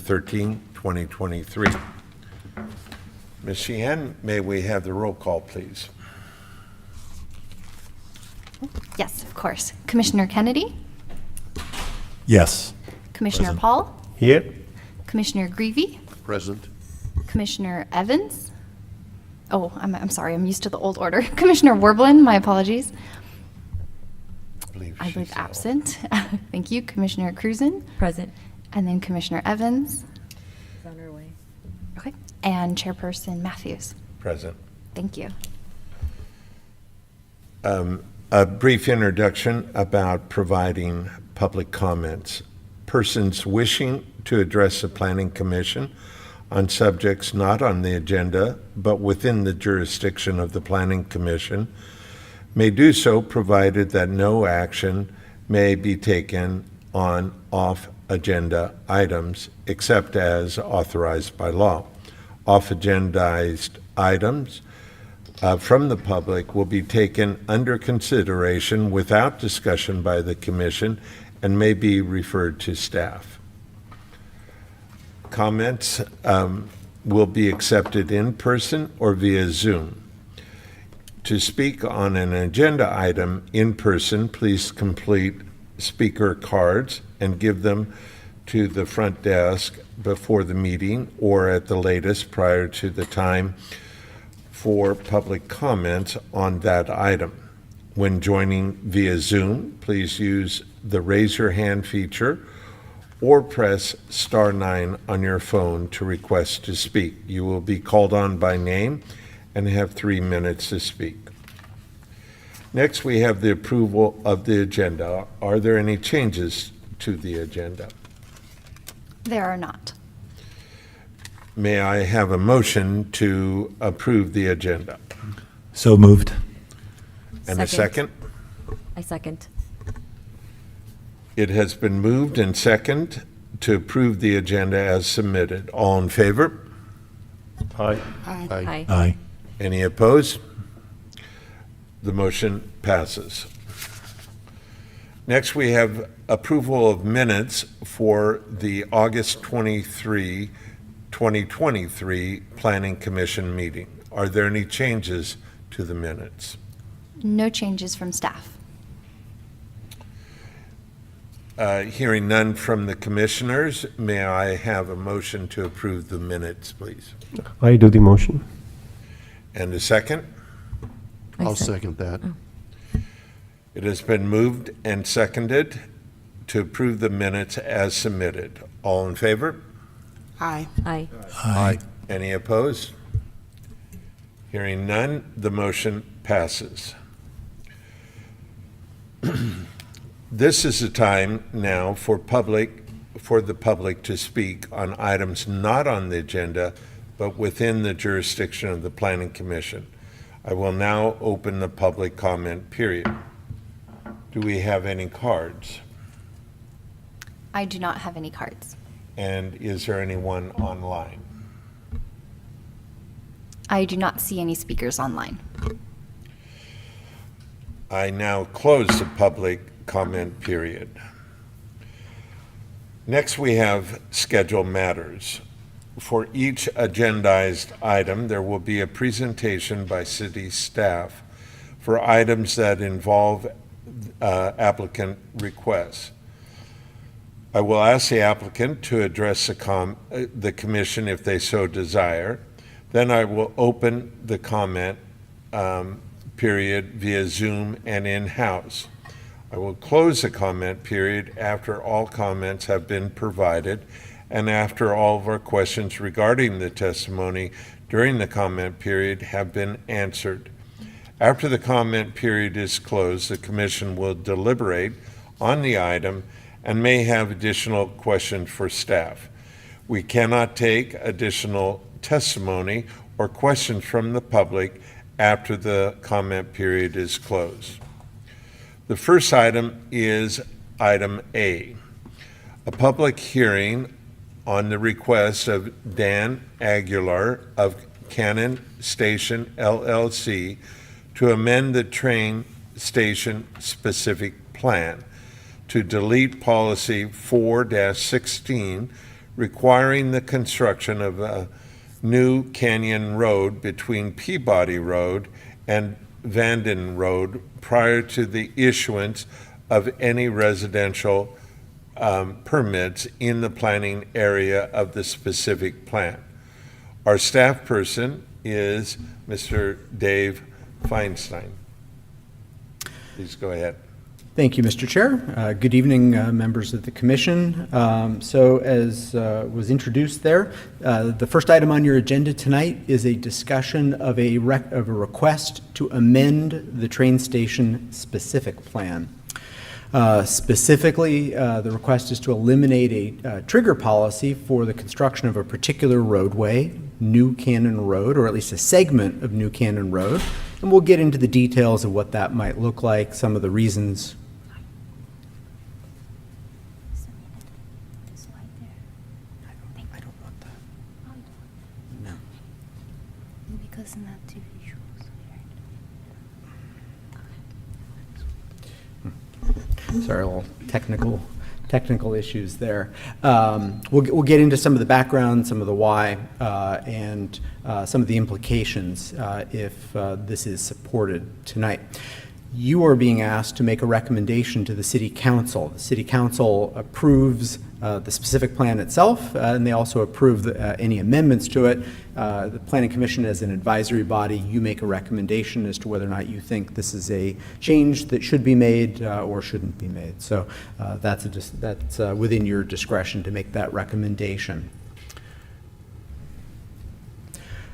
13, 2023. Ms. Sheehan, may we have the roll call, please? Yes, of course. Commissioner Kennedy, Yes. Commissioner Present. Paul, Here. Commissioner Greavy, Present. Commissioner Evans. Oh, I'm sorry, I'm used to the old order. Commissioner Warblin, my apologies. I believe she's absent. Thank you. Commissioner Cruzen, Present. and then Commissioner Evans. It's on her way. Okay. And Chairperson Matthews. Present. Thank you. A brief introduction about providing public comments. Persons wishing to address the Planning Commission on subjects not on the agenda but within the jurisdiction of the Planning Commission may do so provided that no action may be taken on off-agenda items except as authorized by law. Off-agendized items from the public will be taken under consideration without discussion by the Commission and may be referred to staff. Comments will be accepted in person or via Zoom. To speak on an agenda item in person, please complete speaker cards and give them to the front desk before the meeting or at the latest prior to the time for public comments on that item. When joining via Zoom, please use the raise your hand feature or press *9 on your phone to request to speak. You will be called on by name and have 3 minutes to speak. Next, we have the approval of the agenda. Are there any changes to the agenda? There are not. May I have a motion to approve the agenda? So moved. And a second? I second. It has been moved and second to approve the agenda as submitted. All in favor? Aye. Aye. Aye. Any opposed? The motion passes. Next, we have approval of minutes for the August 23, 2023 Planning Commission meeting. Are there any changes to the minutes? No changes from staff. Hearing none from the commissioners, may I have a motion to approve the minutes, please? I do the motion. And a second? I'll second that. It has been moved and seconded to approve the minutes as submitted. All in favor? Aye. Aye. Any opposed? Hearing none, the motion passes. This is the time now for the public to speak on items not on the agenda, but within the jurisdiction of the Planning Commission. I will now open the public comment period. Do we have any cards? I do not have any cards. And is there anyone online? I do not see any speakers online. I now close the public comment period. Next, we have scheduled matters. For each agendized item, there will be a presentation by city staff for items that involve applicant requests. I will ask the applicant to address the commission if they so desire. Then I will open the comment period via Zoom and in-house. I will close the comment period after all comments have been provided and after all of our questions regarding the testimony during the comment period have been answered. After the comment period is closed, the commission will deliberate on the item and may have additional questions for staff. We cannot take additional testimony or questions from the public after the comment period is closed. The first item is item A, a public hearing on the request of Dan Aguilar of Cannon Station LLC to amend the train station specific plan to delete policy 4-16 requiring the construction of a new Canyon Road between Peabody Road and Vanden Road prior to the issuance of any residential permits in the planning area of the specific plan. Our staff person is Mr. Dave Feinstein. Please go ahead. Thank you, Mr. Chair. Good evening, members of the commission. So as was introduced there, the first item on your agenda tonight is a discussion of a request to amend the train station specific plan. Specifically, the request is to eliminate a trigger policy for the construction of a particular roadway, New Cannon Road, or at least a segment of New Cannon Road. And we'll get into the details of what that might look like, some of the reasons. I don't want that. No. Because not TV shows. Sorry, a little technical issues there. We'll get into some of the background, some of the why, and some of the implications if this is supported tonight. You are being asked to make a recommendation to the City Council. The City Council approves the specific plan itself, and they also approve any amendments to it. The Planning Commission, as an advisory body, you make a recommendation as to whether or not you think this is a change that should be made or shouldn't be made. So that's within your discretion to make that recommendation.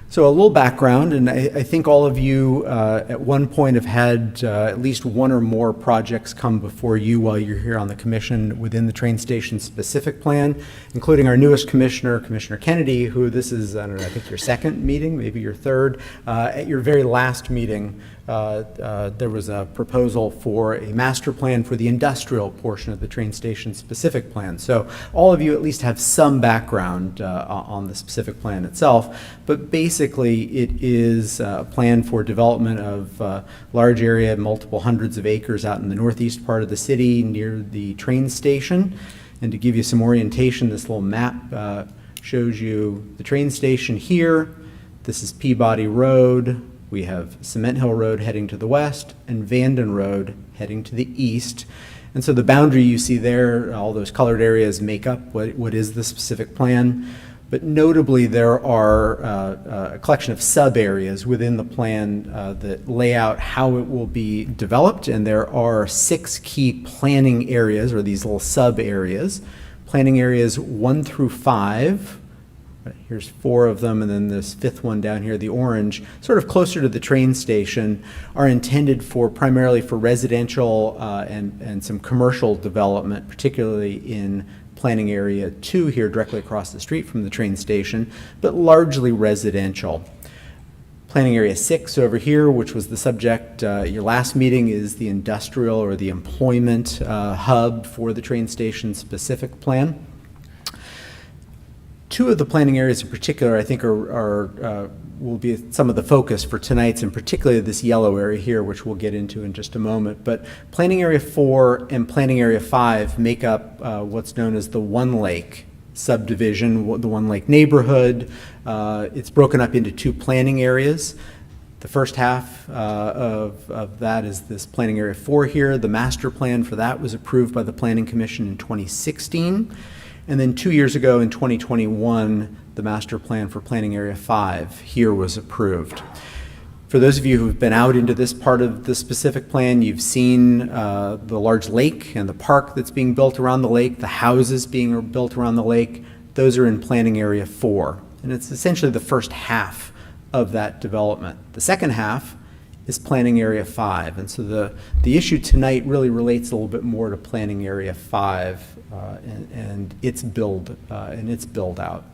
So a little background, and I think all of you at one point have had at least one or more projects come before you while you're here on the commission within the train station specific plan, including our newest commissioner, Commissioner Kennedy, who this is, I don't know, I think your second meeting, maybe your third. At your very last meeting, there was a proposal for a master plan for the industrial portion of the train station specific plan. So all of you at least have some background on the specific plan itself, but basically it is a plan for development of large area, multiple hundreds of acres out in the northeast part of the city near the train station. And to give you some orientation, this little map shows you the train station here. This is Peabody Road. We have Cement Hill Road heading to the west and Vanden Road heading to the east. And so the boundary you see there, all those colored areas make up what is the specific plan. But notably, there are a collection of sub-areas within the plan that lay out how it will be developed. And there are 6 key planning areas, or these little sub-areas. Planning areas 1 through 5. Here's 4 of them, and then this 5th one down here, the orange, sort of closer to the train station, are intended for primarily for residential and some commercial development, particularly in planning area 2 here, directly across the street from the train station, but largely residential. Planning area 6 over here, which was the subject your last meeting, is the industrial or the employment hub for the train station specific plan. 2 of the planning areas in particular, I think, will be some of the focus for tonight's, and particularly this yellow area here, which we'll get into in just a moment. But planning area 4 and planning area 5 make up what's known as the One Lake subdivision, the One Lake neighborhood. It's broken up into 2 planning areas. The first half of that is this planning area 4 here. The master plan for that was approved by the Planning Commission in 2016. And then 2 years ago in 2021, the master plan for planning area 5 here was approved. For those of you who've been out into this part of the specific plan, you've seen the large lake and the park that's being built around the lake, the houses being built around the lake. Those are in planning area 4. And it's essentially the first half of that development. The second half is planning area 5. And so the issue tonight really relates a little bit more to planning area 5 and its build out.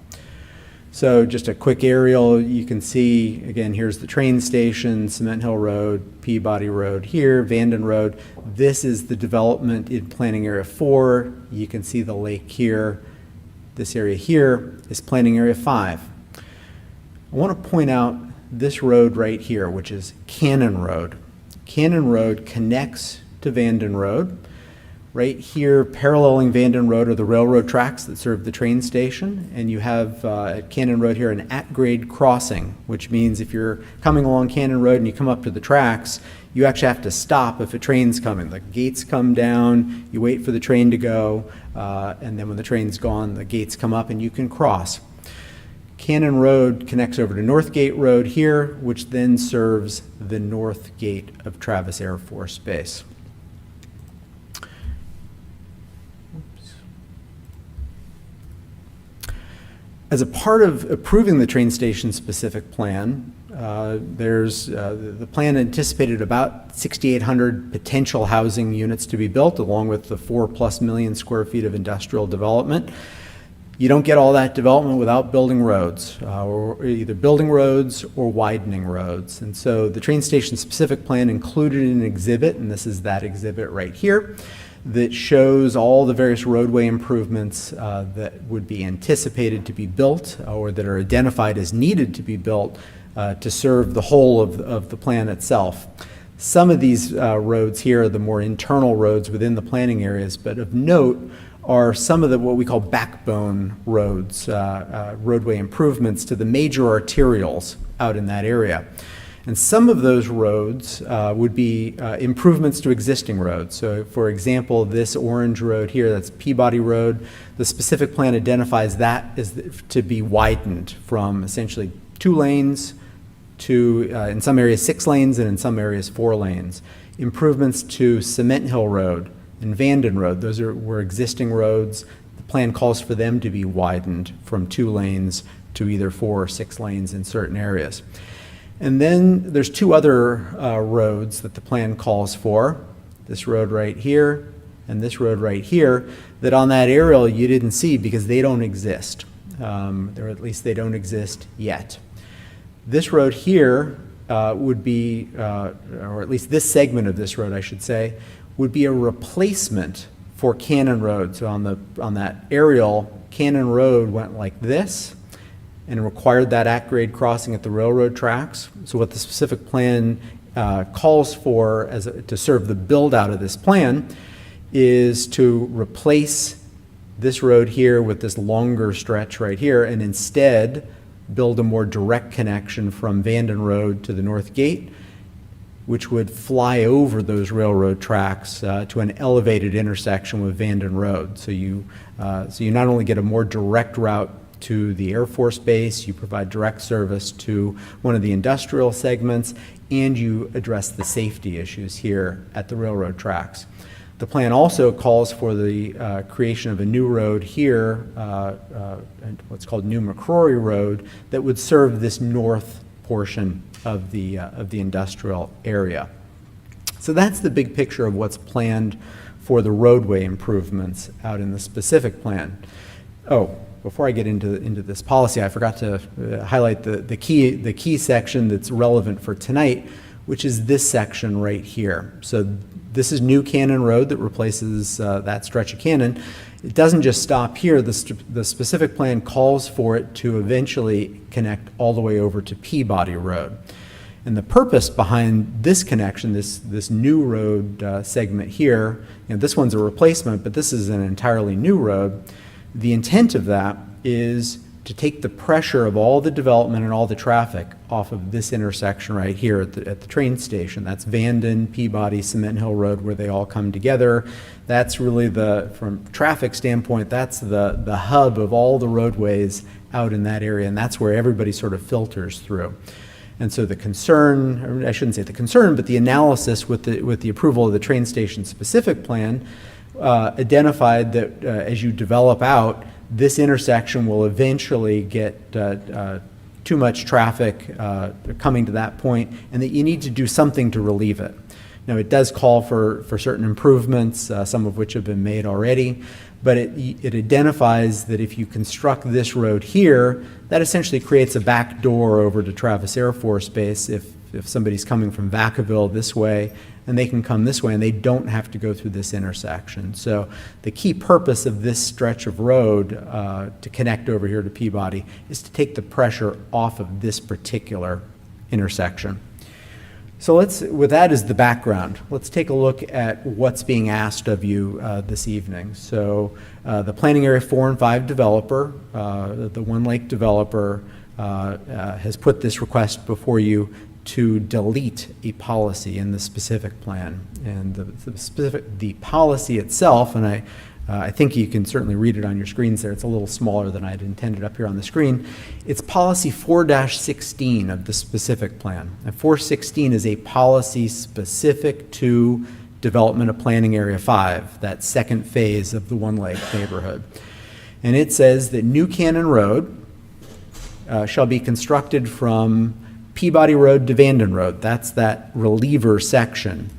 So just a quick aerial, you can see, again, here's the train station, Cement Hill Road, Peabody Road here, Vanden Road. This is the development in planning area 4. You can see the lake here. This area here is planning area 5. I want to point out this road right here, which is Cannon Road. Cannon Road connects to Vanden Road. Right here, paralleling Vanden Road are the railroad tracks that serve the train station, and you have at Cannon Road here an at-grade crossing, which means if you're coming along Cannon Road and you come up to the tracks, you actually have to stop if a train's coming. The gates come down, you wait for the train to go, and then when the train's gone, the gates come up and you can cross. Cannon Road connects over to North Gate Road here, which then serves the north gate of Travis Air Force Base. As a part of approving the train station specific plan, the plan anticipated about 6,800 potential housing units to be built, along with the 4+ million square feet of industrial development. You don't get all that development without building roads, or either building roads or widening roads. And so the train station specific plan included an exhibit, and this is that exhibit right here, that shows all the various roadway improvements that would be anticipated to be built or that are identified as needed to be built to serve the whole of the plan itself. Some of these roads here are the more internal roads within the planning areas, but of note are some of the what we call backbone roads, roadway improvements to the major arterials out in that area. And some of those roads would be improvements to existing roads. So for example, this orange road here, that's Peabody Road, the specific plan identifies that as to be widened from essentially 2 lanes to, in some areas, 6 lanes, and in some areas, 4 lanes. Improvements to Cement Hill Road and Vanden Road, those were existing roads. The plan calls for them to be widened from 2 lanes to either 4 or 6 lanes in certain areas. And then there's 2 other roads that the plan calls for, this road right here and this road right here, that on that aerial you didn't see because they don't exist, or at least they don't exist yet. This road here would be, or at least this segment of this road, I should say, would be a replacement for Cannon Road. So on that aerial, Cannon Road went like this, and required that at-grade crossing at the railroad tracks. So what the specific plan calls for to serve the build-out of this plan is to replace this road here with this longer stretch right here, and instead build a more direct connection from Vanden Road to the North Gate, which would fly over those railroad tracks to an elevated intersection with Vanden Road. So you not only get a more direct route to the Air Force Base, you provide direct service to one of the industrial segments, and you address the safety issues here at the railroad tracks. The plan also calls for the creation of a new road here, what's called New McCrory Road, that would serve this north portion of the industrial area. So that's the big picture of what's planned for the roadway improvements out in the specific plan. Oh, before I get into this policy, I forgot to highlight the key section that's relevant for tonight, which is this section right here. So this is New Cannon Road that replaces that stretch of Cannon. It doesn't just stop here. The specific plan calls for it to eventually connect all the way over to Peabody Road. And the purpose behind this connection, this new road segment here, this one's a replacement, but this is an entirely new road. The intent of that is to take the pressure of all the development and all the traffic off of this intersection right here at the train station. That's Vanden, Peabody, Cement Hill Road, where they all come together. That's really from traffic standpoint, that's the hub of all the roadways out in that area, and that's where everybody sort of filters through. And so the concern, or I shouldn't say the concern, but the analysis with the approval of the train station specific plan identified that as you develop out, this intersection will eventually get too much traffic coming to that point, and that you need to do something to relieve it. Now, it does call for certain improvements, some of which have been made already, but it identifies that if you construct this road here, that essentially creates a back door over to Travis Air Force Base if somebody's coming from Vacaville this way, and they can come this way, and they don't have to go through this intersection. So the key purpose of this stretch of road to connect over here to Peabody is to take the pressure off of this particular intersection. So with that as the background, let's take a look at what's being asked of you this evening. So the Planning Area 4 and 5 developer, the One Lake developer, has put this request before you to delete a policy in the specific plan. And the policy itself, and I think you can certainly read it on your screens there. It's a little smaller than I'd intended up here on the screen. It's policy 4-16 of the specific plan. And 416 is a policy specific to development of Planning Area 5, that second phase of the One Lake neighborhood. And it says that New Cannon Road shall be constructed from Peabody Road to Vanden Road. That's that reliever section.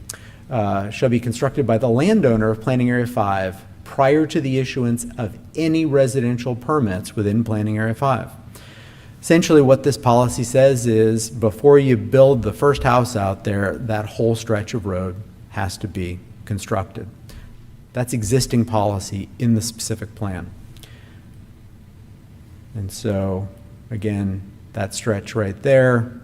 Shall be constructed by the landowner of Planning Area 5 prior to the issuance of any residential permits within Planning Area 5. Essentially, what this policy says is before you build the first house out there, that whole stretch of road has to be constructed. That's existing policy in the specific plan. And so, again, that stretch right there,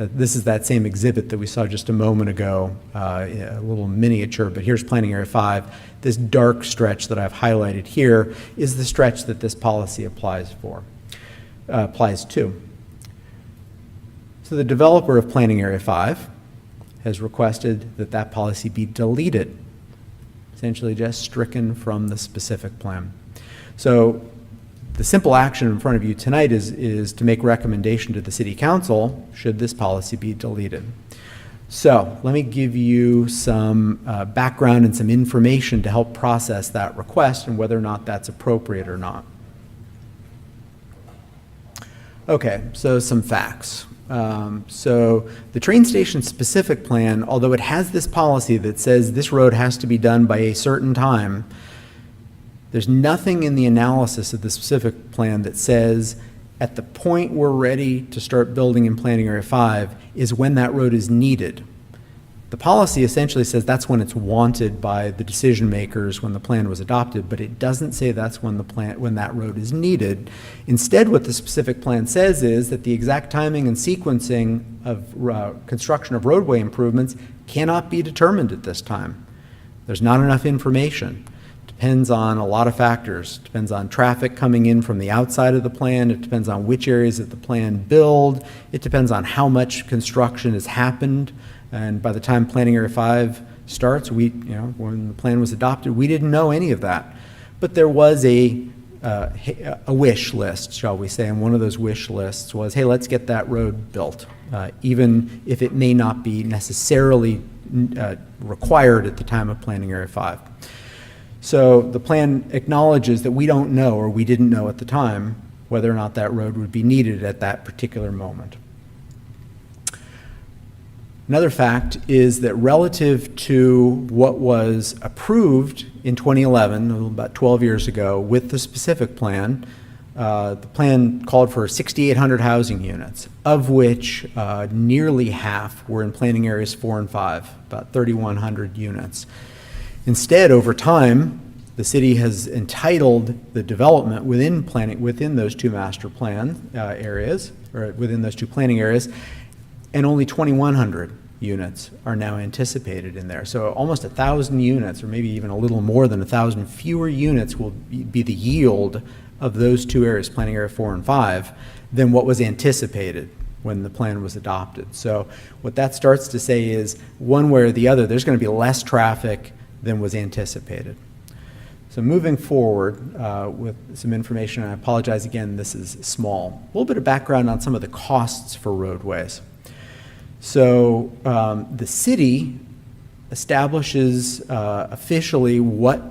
this is that same exhibit that we saw just a moment ago, a little miniature, but here's Planning Area 5. This dark stretch that I've highlighted here is the stretch that this policy applies to. So the developer of Planning Area 5 has requested that that policy be deleted, essentially just stricken from the specific plan. So the simple action in front of you tonight is to make recommendation to the City Council should this policy be deleted. So let me give you some background and some information to help process that request and whether or not that's appropriate or not. Okay, so some facts. So the train station specific plan, although it has this policy that says this road has to be done by a certain time, there's nothing in the analysis of the specific plan that says at the point we're ready to start building in Planning Area 5 is when that road is needed. The policy essentially says that's when it's wanted by the decision makers when the plan was adopted, but it doesn't say that's when that road is needed. Instead, what the specific plan says is that the exact timing and sequencing of construction of roadway improvements cannot be determined at this time. There's not enough information. Depends on a lot of factors. Depends on traffic coming in from the outside of the plan. It depends on which areas of the plan build. It depends on how much construction has happened. And by the time Planning Area 5 starts, when the plan was adopted, we didn't know any of that. But there was a wish list, shall we say, and one of those wish lists was, hey, let's get that road built, even if it may not be necessarily required at the time of Planning Area 5. So the plan acknowledges that we don't know, or we didn't know at the time, whether or not that road would be needed at that particular moment. Another fact is that relative to what was approved in 2011, about 12 years ago, with the specific plan, the plan called for 6,800 housing units, of which nearly half were in Planning Areas 4 and 5, about 3,100 units. Instead, over time, the city has entitled the development within those two master plan areas, or within those two planning areas, and only 2,100 units are now anticipated in there. So almost 1,000 units, or maybe even a little more than 1,000 fewer units will be the yield of those two areas, Planning Area 4 and 5, than what was anticipated when the plan was adopted. So what that starts to say is, one way or the other, there's going to be less traffic than was anticipated. So moving forward with some information, and I apologize again, this is small. A little bit of background on some of the costs for roadways. So the city establishes officially what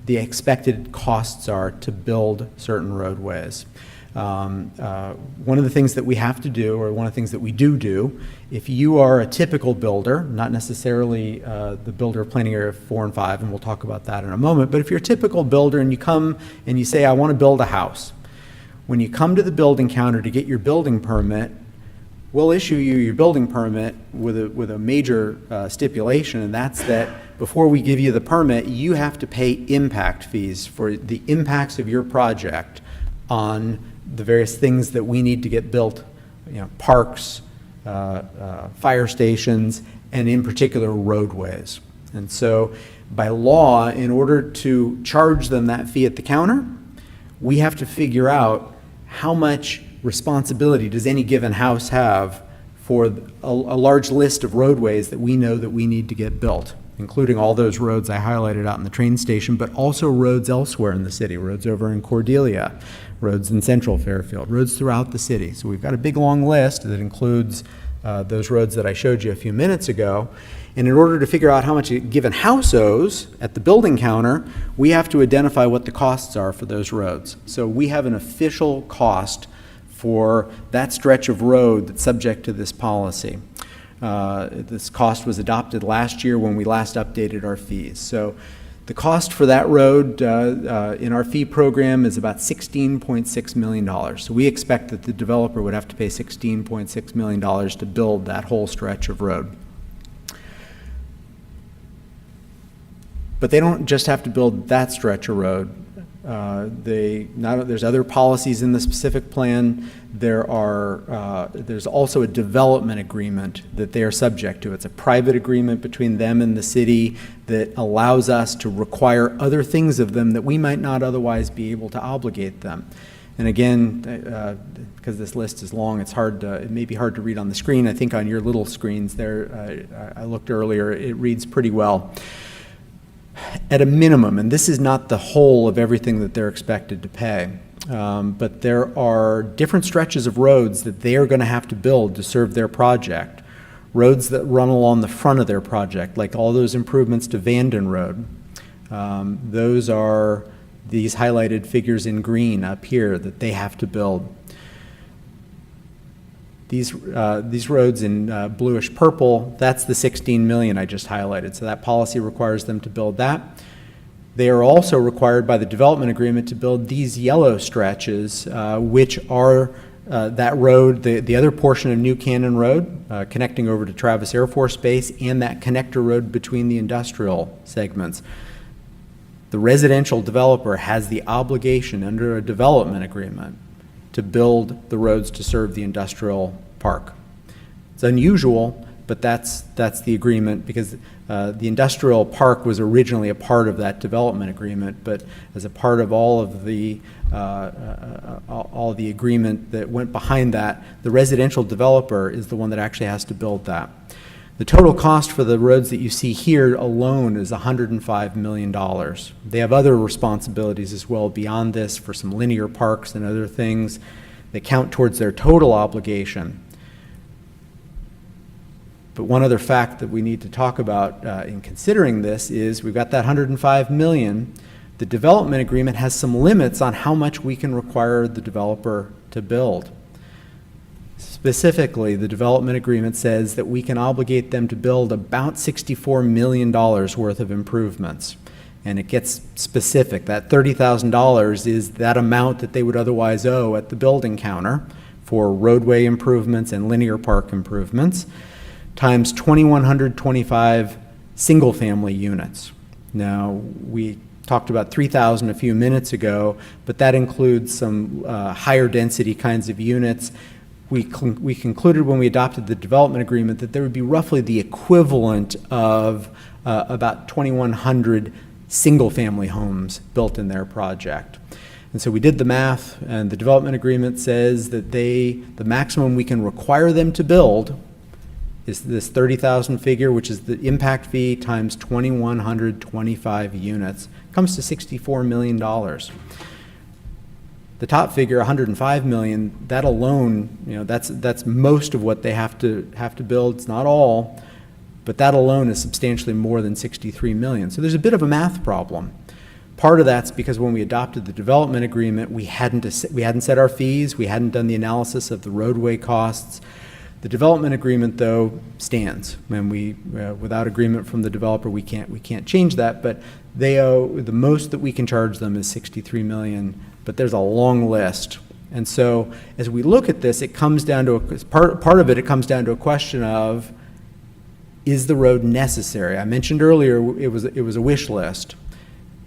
the expected costs are to build certain roadways. One of the things that we have to do, or one of the things that we do, if you are a typical builder, not necessarily the builder of Planning Area 4 and 5, and we'll talk about that in a moment, but if you're a typical builder and you come and you say, I want to build a house, when you come to the building counter to get your building permit, we'll issue you your building permit with a major stipulation, and that's that before we give you the permit, you have to pay impact fees for the impacts of your project on the various things that we need to get built, parks, fire stations, and in particular roadways. And so by law, in order to charge them that fee at the counter, we have to figure out how much responsibility does any given house have for a large list of roadways that we know that we need to get built, including all those roads I highlighted out in the train station, but also roads elsewhere in the city, roads over in Cordelia, roads in central Fairfield, roads throughout the city. So we've got a big, long list that includes those roads that I showed you a few minutes ago. And in order to figure out how much a given house owes at the building counter, we have to identify what the costs are for those roads. So we have an official cost for that stretch of road that's subject to this policy. This cost was adopted last year when we last updated our fees. So the cost for that road in our fee program is about $16.6 million. So we expect that the developer would have to pay $16.6 million to build that whole stretch of road. But they don't just have to build that stretch of road. There's other policies in the specific plan. There's also a development agreement that they are subject to. It's a private agreement between them and the city that allows us to require other things of them that we might not otherwise be able to obligate them. And again, because this list is long, it may be hard to read on the screen. I think on your little screens there, I looked earlier, it reads pretty well. At a minimum, and this is not the whole of everything that they're expected to pay, but there are different stretches of roads that they are going to have to build to serve their project. Roads that run along the front of their project, like all those improvements to Vanden Road. Those are these highlighted figures in green up here that they have to build. These roads in bluish purple, that's the 16 million I just highlighted. So that policy requires them to build that. They are also required by the development agreement to build these yellow stretches, which are that road, the other portion of New Cannon Road, connecting over to Travis Air Force Base, and that connector road between the industrial segments. The residential developer has the obligation under a development agreement to build the roads to serve the industrial park. It's unusual, but that's the agreement, because the industrial park was originally a part of that development agreement, but as a part of all the agreement that went behind that, the residential developer is the one that actually has to build that. The total cost for the roads that you see here alone is $105 million. They have other responsibilities as well beyond this for some linear parks and other things that count towards their total obligation. But one other fact that we need to talk about in considering this is we've got that $105 million. The development agreement has some limits on how much we can require the developer to build. Specifically, the development agreement says that we can obligate them to build about $64 million worth of improvements. And it gets specific. That $30,000 is that amount that they would otherwise owe at the building counter for roadway improvements and linear park improvements, times 2,125 single-family units. Now, we talked about 3,000 a few minutes ago, but that includes some higher density kinds of units. We concluded when we adopted the development agreement that there would be roughly the equivalent of about 2,100 single-family homes built in their project. And so we did the math, and the development agreement says that the maximum we can require them to build is this 30,000 figure, which is the impact fee times 2,125 units, comes to $64 million. The top figure, 105 million, that alone, that's most of what they have to build. It's not all, but that alone is substantially more than 63 million. So there's a bit of a math problem. Part of that's because when we adopted the development agreement, we hadn't set our fees, we hadn't done the analysis of the roadway costs. The development agreement, though, stands. And without agreement from the developer, we can't change that. But they owe, the most that we can charge them is 63 million. But there's a long list. And so as we look at this, it comes down to part of it. It comes down to a question of, is the road necessary? I mentioned earlier it was a wish list.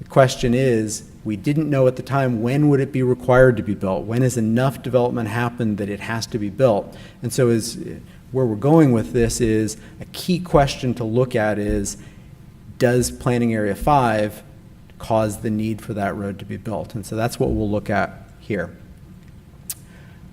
The question is, we didn't know at the time when would it be required to be built. When has enough development happened that it has to be built? And so as where we're going with this is a key question to look at is, does Planning Area 5 cause the need for that road to be built? And so that's what we'll look at here.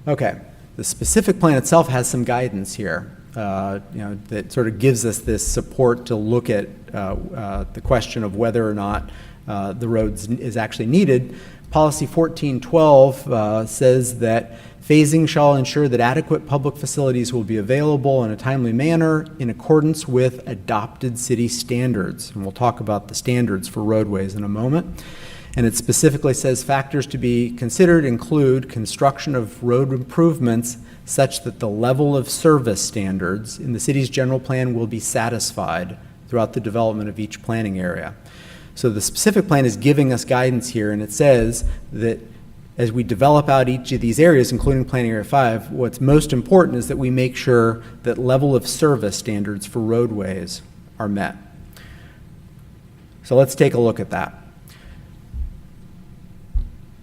Okay, the specific plan itself has some guidance here, that sort of gives us this support to look at the question of whether or not the road is actually needed. Policy 1412 says that phasing shall ensure that adequate public facilities will be available in a timely manner in accordance with adopted city standards. And we'll talk about the standards for roadways in a moment. And it specifically says factors to be considered include construction of road improvements such that the level of service standards in the city's general plan will be satisfied throughout the development of each planning area. So the specific plan is giving us guidance here, and it says that as we develop out each of these areas, including Planning Area 5, what's most important is that we make sure that level of service standards for roadways are met. So let's take a look at that.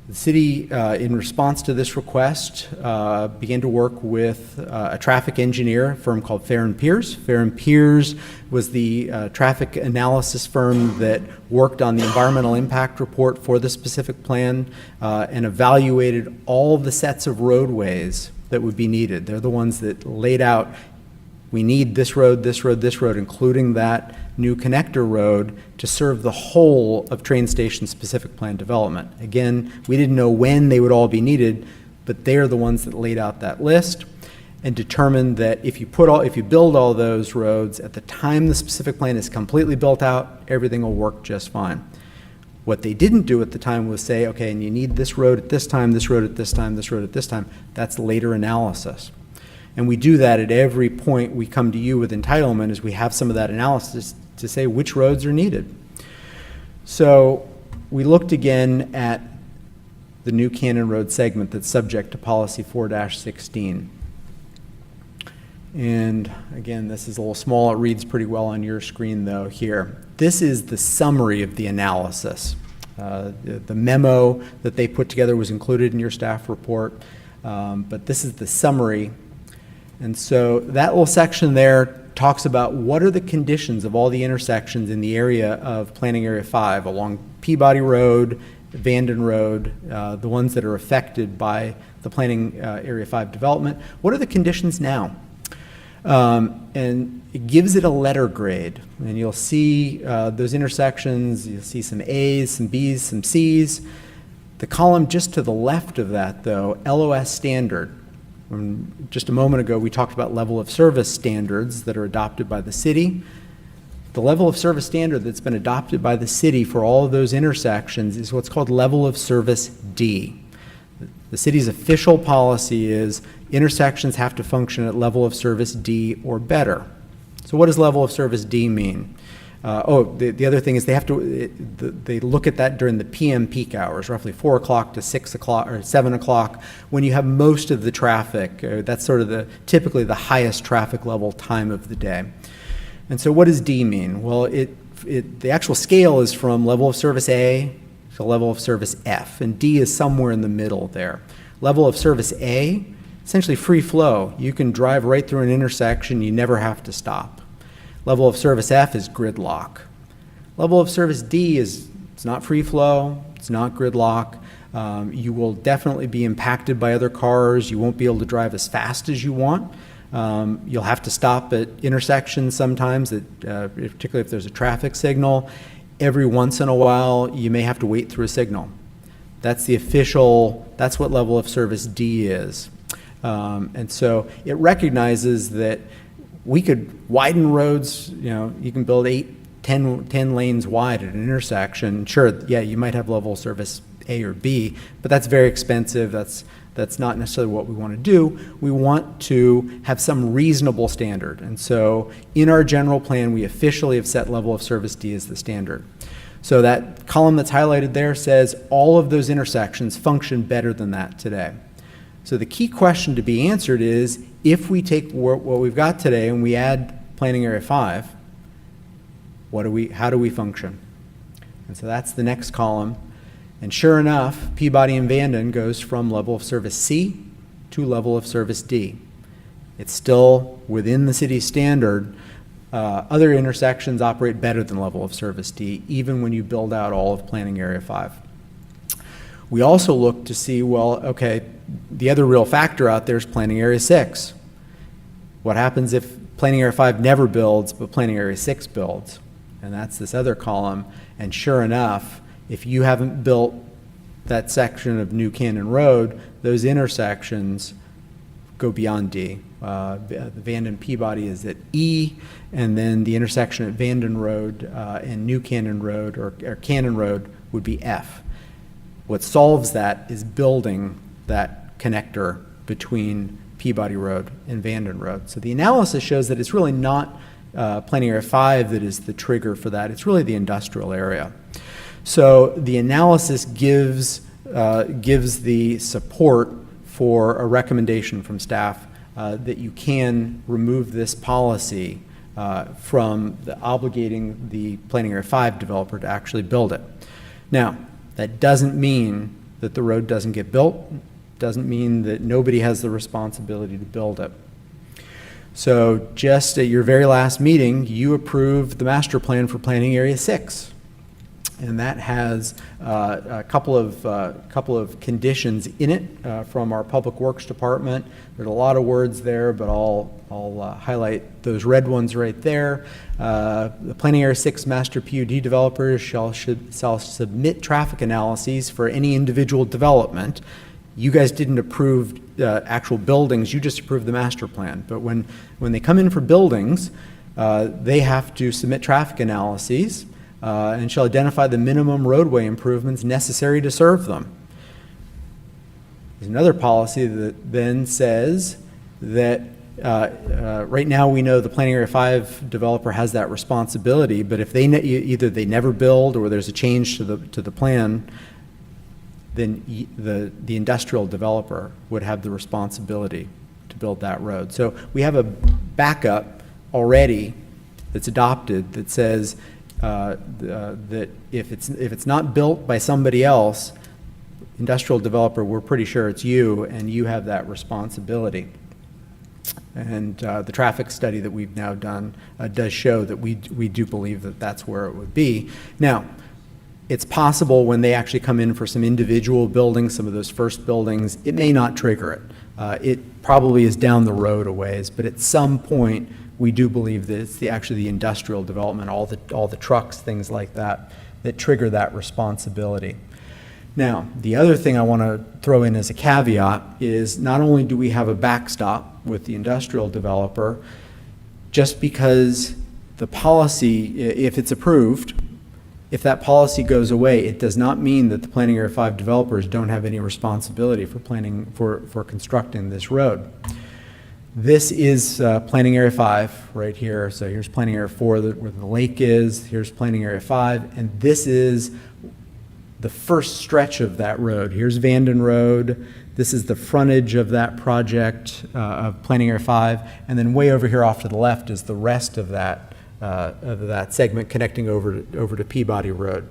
The city, in response to this request, began to work with a traffic engineer, a firm called Fair & Peers. Fair & Peers was the traffic analysis firm that worked on the environmental impact report for the specific plan and evaluated all of the sets of roadways that would be needed. They're the ones that laid out, we need this road, this road, this road, including that new connector road to serve the whole of train station specific plan development. Again, we didn't know when they would all be needed, but they're the ones that laid out that list and determined that if you build all those roads at the time the specific plan is completely built out, everything will work just fine. What they didn't do at the time was say, okay, and you need this road at this time, this road at this time, this road at this time. That's later analysis. And we do that at every point we come to you with entitlement, is we have some of that analysis to say which roads are needed. So we looked again at the new Cannon Road segment that's subject to policy 4-16. And again, this is a little small. It reads pretty well on your screen though here. This is the summary of the analysis. The memo that they put together was included in your staff report, but this is the summary. And so that little section there talks about what are the conditions of all the intersections in the area of Planning Area 5 along Peabody Road, Vanden Road, the ones that are affected by the Planning Area 5 development. What are the conditions now? And it gives it a letter grade. And you'll see those intersections, you'll see some A's, some B's, some C's. The column just to the left of that, though, LOS standard. Just a moment ago, we talked about level of service standards that are adopted by the city. The level of service standard that's been adopted by the city for all of those intersections is what's called level of service D. The city's official policy is intersections have to function at level of service D or better. So what does level of service D mean? The other thing is they look at that during the PM peak hours, roughly 4 o'clock to 6 o'clock or 7 o'clock, when you have most of the traffic. That's sort of typically the highest traffic level time of the day. And so what does D mean? Well, the actual scale is from level of service A to level of service F, and D is somewhere in the middle there. Level of service A, essentially free flow. You can drive right through an intersection, you never have to stop. Level of service F is gridlock. Level of service D it's not free flow, it's not gridlock. You will definitely be impacted by other cars. You won't be able to drive as fast as you want. You'll have to stop at intersections sometimes, particularly if there's a traffic signal. Every once in a while, you may have to wait through a signal. That's what level of service D is. And so it recognizes that we could widen roads, you can build 10 lanes wide at an intersection. Sure, yeah, you might have level service A or B, but that's very expensive. That's not necessarily what we want to do. We want to have some reasonable standard. And so in our general plan, we officially have set level of service D as the standard. So that column that's highlighted there says all of those intersections function better than that today. So the key question to be answered is, if we take what we've got today and we add Planning Area 5, how do we function? And so that's the next column. And sure enough, Peabody and Vanden goes from level of service C to level of service D. It's still within the city standard. Other intersections operate better than level of service D, even when you build out all of Planning Area 5. We also look to see, well, okay, the other real factor out there is Planning Area 6. What happens if Planning Area 5 never builds, but Planning Area 6 builds? And that's this other column. And sure enough, if you haven't built that section of New Cannon Road, those intersections go beyond D. The Vanden Peabody is at E, and then the intersection at Vanden Road and New Cannon Road, or Cannon Road, would be F. What solves that is building that connector between Peabody Road and Vanden Road. So the analysis shows that it's really not Planning Area 5 that is the trigger for that. It's really the industrial area. So the analysis gives the support for a recommendation from staff that you can remove this policy from obligating the Planning Area 5 developer to actually build it. Now, that doesn't mean that the road doesn't get built, doesn't mean that nobody has the responsibility to build it. So just at your very last meeting, you approved the master plan for Planning Area 6. And that has a couple of conditions in it from our Public Works Department. There's a lot of words there, but I'll highlight those red ones right there. The Planning Area 6 Master PUD developers shall submit traffic analyses for any individual development. You guys didn't approve actual buildings, you just approved the master plan. But when they come in for buildings, they have to submit traffic analyses and shall identify the minimum roadway improvements necessary to serve them. There's another policy that then says that right now we know the Planning Area 5 developer has that responsibility, but if either they never build or there's a change to the plan, then the industrial developer would have the responsibility to build that road. So we have a backup already that's adopted that says that if it's not built by somebody else, industrial developer, we're pretty sure it's you, and you have that responsibility. And the traffic study that we've now done does show that we do believe that that's where it would be. Now, it's possible when they actually come in for some individual buildings, some of those first buildings, it may not trigger it. It probably is down the road a ways, but at some point, we do believe that it's actually the industrial development, all the trucks, things like that, that trigger that responsibility. Now, the other thing I want to throw in as a caveat is not only do we have a backstop with the industrial developer, just because the policy, if it's approved, if that policy goes away, it does not mean that the Planning Area 5 developers don't have any responsibility for for constructing this road. This is Planning Area 5 right here. So here's Planning Area 4 where the lake is. Here's Planning Area 5. And this is the first stretch of that road. Here's Vanden Road. This is the frontage of that project of Planning Area 5. And then way over here off to the left is the rest of that segment connecting over to Peabody Road.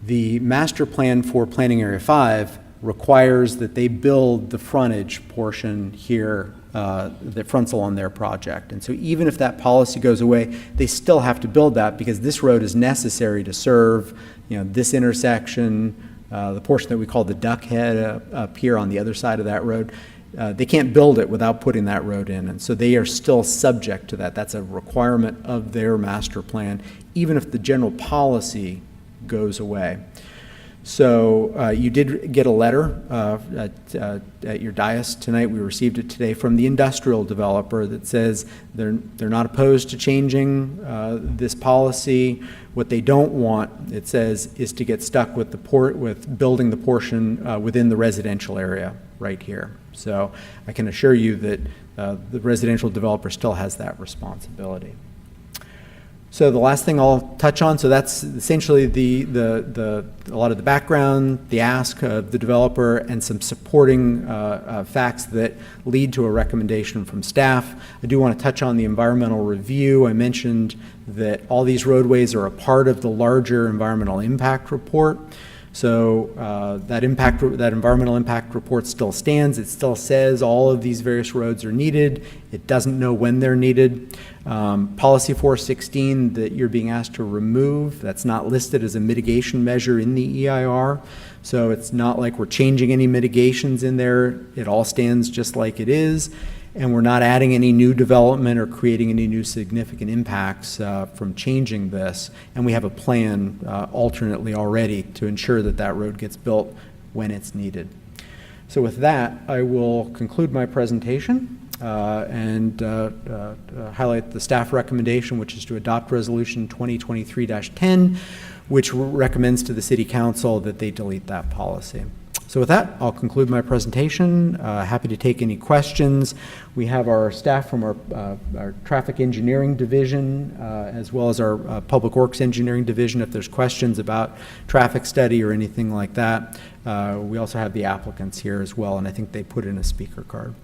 The master plan for Planning Area 5 requires that they build the frontage portion here that fronts along their project. And so even if that policy goes away, they still have to build that because this road is necessary to serve, this intersection, the portion that we call the duck head up here on the other side of that road. They can't build it without putting that road in. And so they are still subject to that. That's a requirement of their master plan, even if the general policy goes away. So you did get a letter at your dais tonight. We received it today from the industrial developer that says they're not opposed to changing this policy. What they don't want, it says, is to get stuck with with building the portion within the residential area right here. So I can assure you that the residential developer still has that responsibility. So the last thing I'll touch on, so that's essentially a lot of the background, the ask of the developer, and some supporting facts that lead to a recommendation from staff. I do want to touch on the environmental review. I mentioned that all these roadways are a part of the larger environmental impact report. So that environmental impact report still stands. It still says all of these various roads are needed. It doesn't know when they're needed. Policy 416 that you're being asked to remove, that's not listed as a mitigation measure in the EIR. So it's not like we're changing any mitigations in there. It all stands just like it is. And we're not adding any new development or creating any new significant impacts from changing this. And we have a plan alternately already to ensure that that road gets built when it's needed. So with that, I will conclude my presentation and highlight the staff recommendation, which is to adopt Resolution 2023-10, which recommends to the City Council that they delete that policy. So with that, I'll conclude my presentation. Happy to take any questions. We have our staff from our traffic engineering division, as well as our public works engineering division, if there's questions about traffic study or anything like that. We also have the applicants here as well, and I think they put in a speaker card.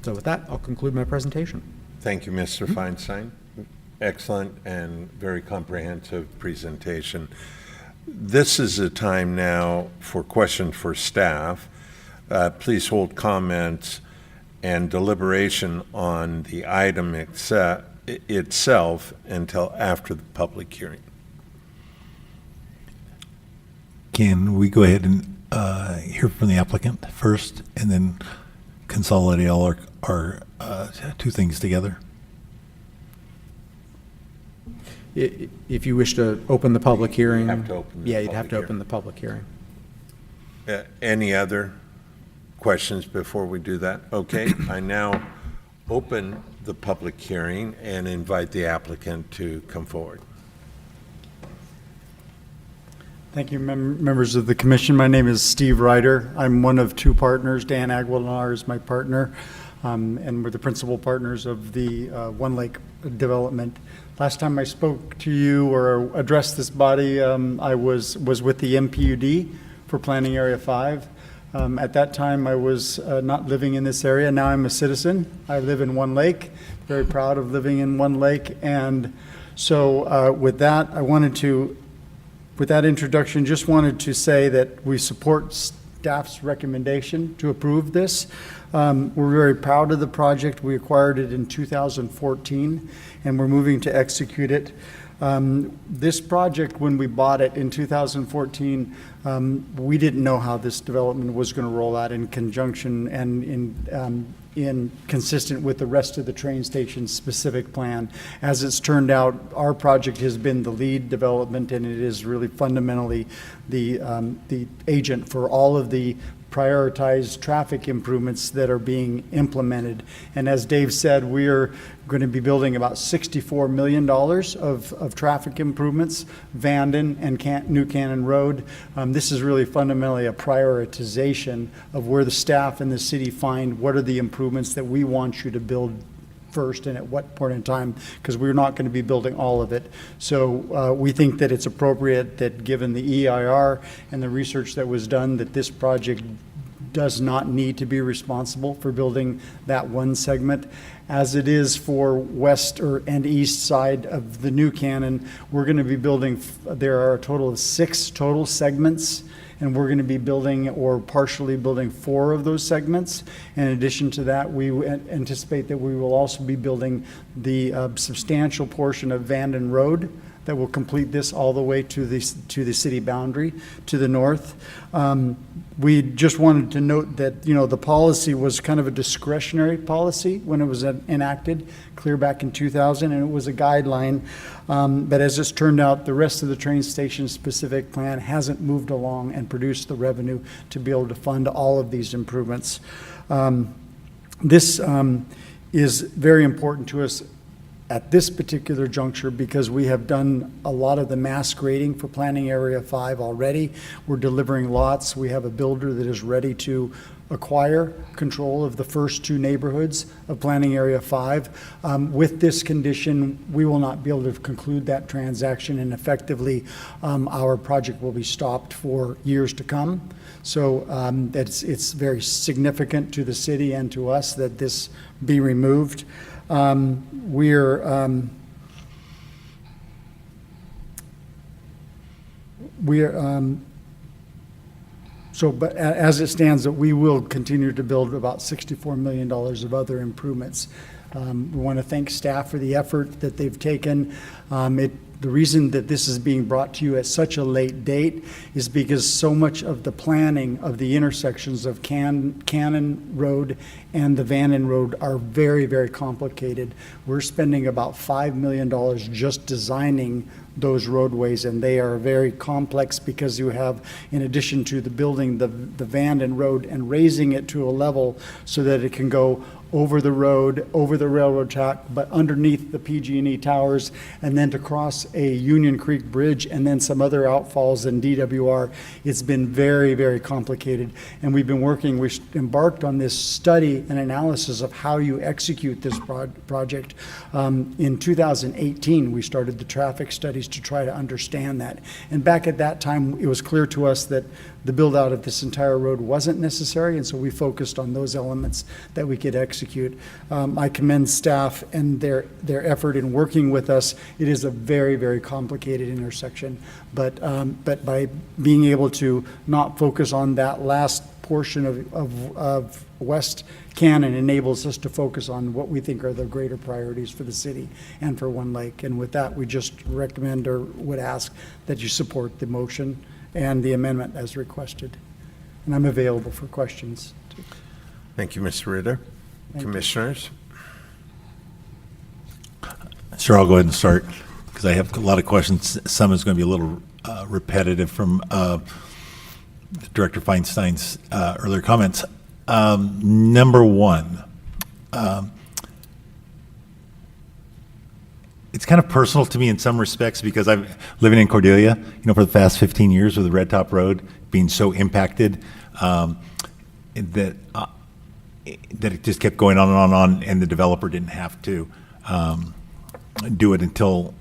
So with that, I'll conclude my presentation. Thank you, Mr. Feinstein. Excellent and very comprehensive presentation. This is a time now for questions for staff. Please hold comments and deliberation on the item itself until after the public hearing. Can we go ahead and hear from the applicant first and then consolidate all our two things together? If you wish to open the public hearing. Have to open the Yeah, you'd public have to open hearing. the public hearing. Any other questions before we do that? Okay, I now open the public hearing and invite the applicant to come forward. Thank you, members of the commission. My name is Steve Ryder. I'm one of two partners. Dan Aguilar is my partner, and we're the principal partners of the One Lake development. Last time I spoke to you or addressed this body, I was with the MPUD for Planning Area 5. At that time, I was not living in this area. Now I'm a citizen. I live in One Lake, very proud of living in One Lake. And so with that, with that introduction, just wanted to say that we support staff's recommendation to approve this. We're very proud of the project. We acquired it in 2014, and we're moving to execute it. This project, when we bought it in 2014, we didn't know how this development was going to roll out in conjunction and in consistent with the rest of the train station's specific plan. As it's turned out, our project has been the lead development, and it is really fundamentally the agent for all of the prioritized traffic improvements that are being implemented. And as Dave said, we are going to be building about $64 million of traffic improvements, Vanden and New Cannon Road. This is really fundamentally a prioritization of where the staff and the city find what are the improvements that we want you to build first and at what point in time, because we're not going to be building all of it. So we think that it's appropriate that, given the EIR and the research that was done, that this project does not need to be responsible for building that one segment. As it is for west and east side of the New Cannon, we're going to be building, there are a total of 6 total segments, and we're going to be building or partially building 4 of those segments. In addition to that, we anticipate that we will also be building the substantial portion of Vanden Road that will complete this all the way to the city boundary to the north. We just wanted to note that, the policy was kind of a discretionary policy when it was enacted clear back in 2000, and it was a guideline. But as it's turned out, the rest of the train station specific plan hasn't moved along and produced the revenue to be able to fund all of these improvements. This is very important to us at this particular juncture because we have done a lot of the mass grading for Planning Area 5 already. We're delivering lots. We have a builder that is ready to acquire control of the first 2 neighborhoods of Planning Area 5. With this condition, we will not be able to conclude that transaction, and effectively our project will be stopped for years to come. So it's very significant to the city and to us that this be removed. We're So, but as it stands, that we will continue to build about $64 million of other improvements. We want to thank staff for the effort that they've taken. The reason that this is being brought to you at such a late date is because so much of the planning of the intersections of Cannon Road and the Vannon Road are very, very complicated. We're spending about $5 million just designing those roadways, and they are very complex because you have, in addition to the building, the Vannon Road and raising it to a level so that it can go over the road, over the railroad track, but underneath the PG&E towers, and then to cross a Union Creek Bridge, and then some other outfalls in DWR. It's been very, very complicated. And we embarked on this study and analysis of how you execute this project. In 2018, we started the traffic studies to try to understand that. And back at that time, it was clear to us that the build out of this entire road wasn't necessary, and so we focused on those elements that we could execute. I commend staff and their effort in working with us. It is a very, very complicated intersection, but by being able to not focus on that last portion of West Cannon enables us to focus on what we think are the greater priorities for the city and for One Lake. And with that, we just recommend or would ask that you support the motion and the amendment as requested. And I'm available for questions. Thank you, Mr. Ritter. Commissioners? Sure, I'll go ahead and start because I have a lot of questions. Some is going to be a little repetitive from Director Feinstein's earlier comments. Number one, it's kind of personal to me in some respects because I've living in Cordelia, for the past 15 years with the Red Top Road being so impacted that it just kept going on and on and on, and the developer didn't have to do it until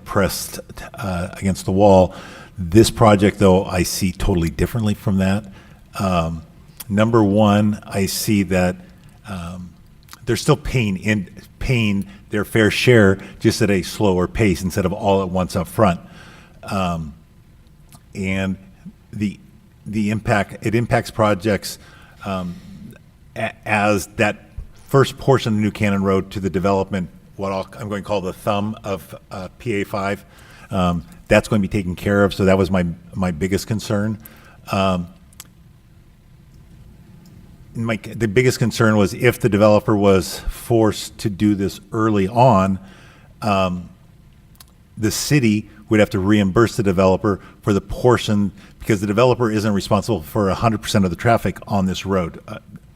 pressed against the wall. This project, though, I see totally differently from that. Number one, I see that they're still paying their fair share, just at a slower pace instead of all at once up front. And the impact, it impacts projects as that first portion of the New Cannon Road to the development, I'm going to call the thumb of PA5. That's going to be taken care of, so that was my biggest concern. The biggest concern was if the developer was forced to do this early on, the city would have to reimburse the developer for the portion, because the developer isn't responsible for 100% of the traffic on this road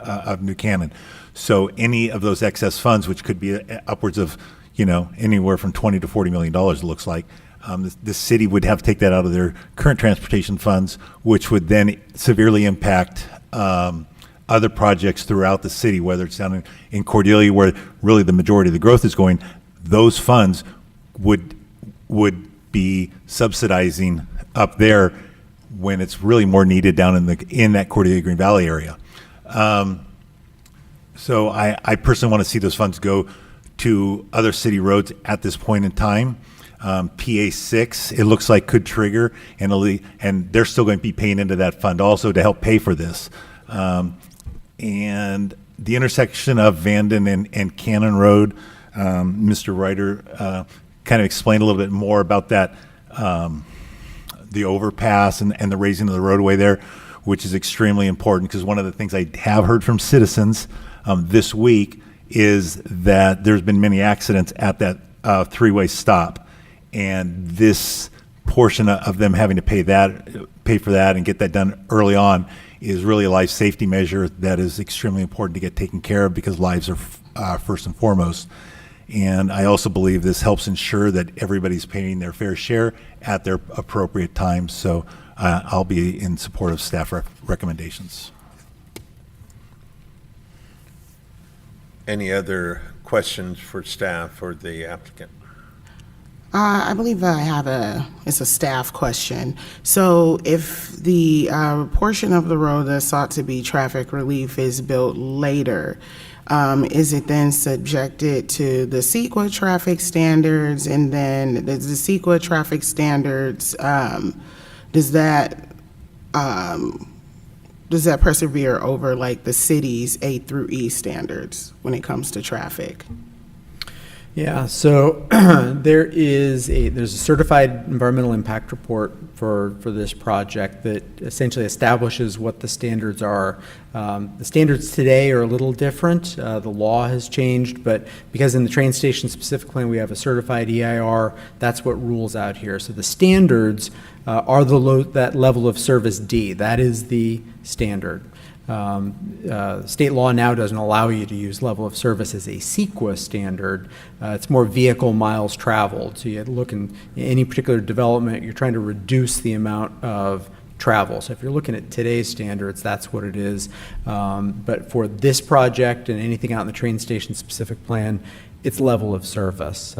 of New Cannon. So any of those excess funds, which could be upwards of, anywhere from $20 to $40 million, it looks like, the city would have to take that out of their current transportation funds, which would then severely impact other projects throughout the city, whether it's down in Cordelia, where really the majority of the growth is going. Those funds would be subsidizing up there when it's really more needed down in that Cordelia Green Valley area. So I personally want to see those funds go to other city roads at this point in time. PA6, it looks like, could trigger, and they're still going to be paying into that fund also to help pay for this. And the intersection of Vanden and Cannon Road, Mr. Ryder kind of explained a little bit more about that, the overpass and the raising of the roadway there, which is extremely important, because one of the things I have heard from citizens this week is that there's been many accidents at that three-way stop, and this portion of them having to pay for that and get that done early on is really a life safety measure that is extremely important to get taken care of, because lives are first and foremost. And I also believe this helps ensure that everybody's paying their fair share at their appropriate times. So I'll be in support of staff recommendations. Any other questions for staff or the applicant? I believe it's a staff question. So if the portion of the road that's sought to be traffic relief is built later, is it then subjected to the CEQA traffic standards? And then the CEQA traffic standards, does that does that persevere over like the city's A through E standards when it comes to traffic? Yeah, so there's a certified environmental impact report for this project that essentially establishes what the standards are. The standards today are a little different. The law has changed, but because in the train station specific plan we have a certified EIR, that's what rules out here. So the standards are that level of service D. That is the standard. State law now doesn't allow you to use level of service as a CEQA standard. It's more vehicle miles traveled. So you look in any particular development, you're trying to reduce the amount of travel. So if you're looking at today's standards, that's what it is. But for this project and anything out in the train station specific plan, it's level of service,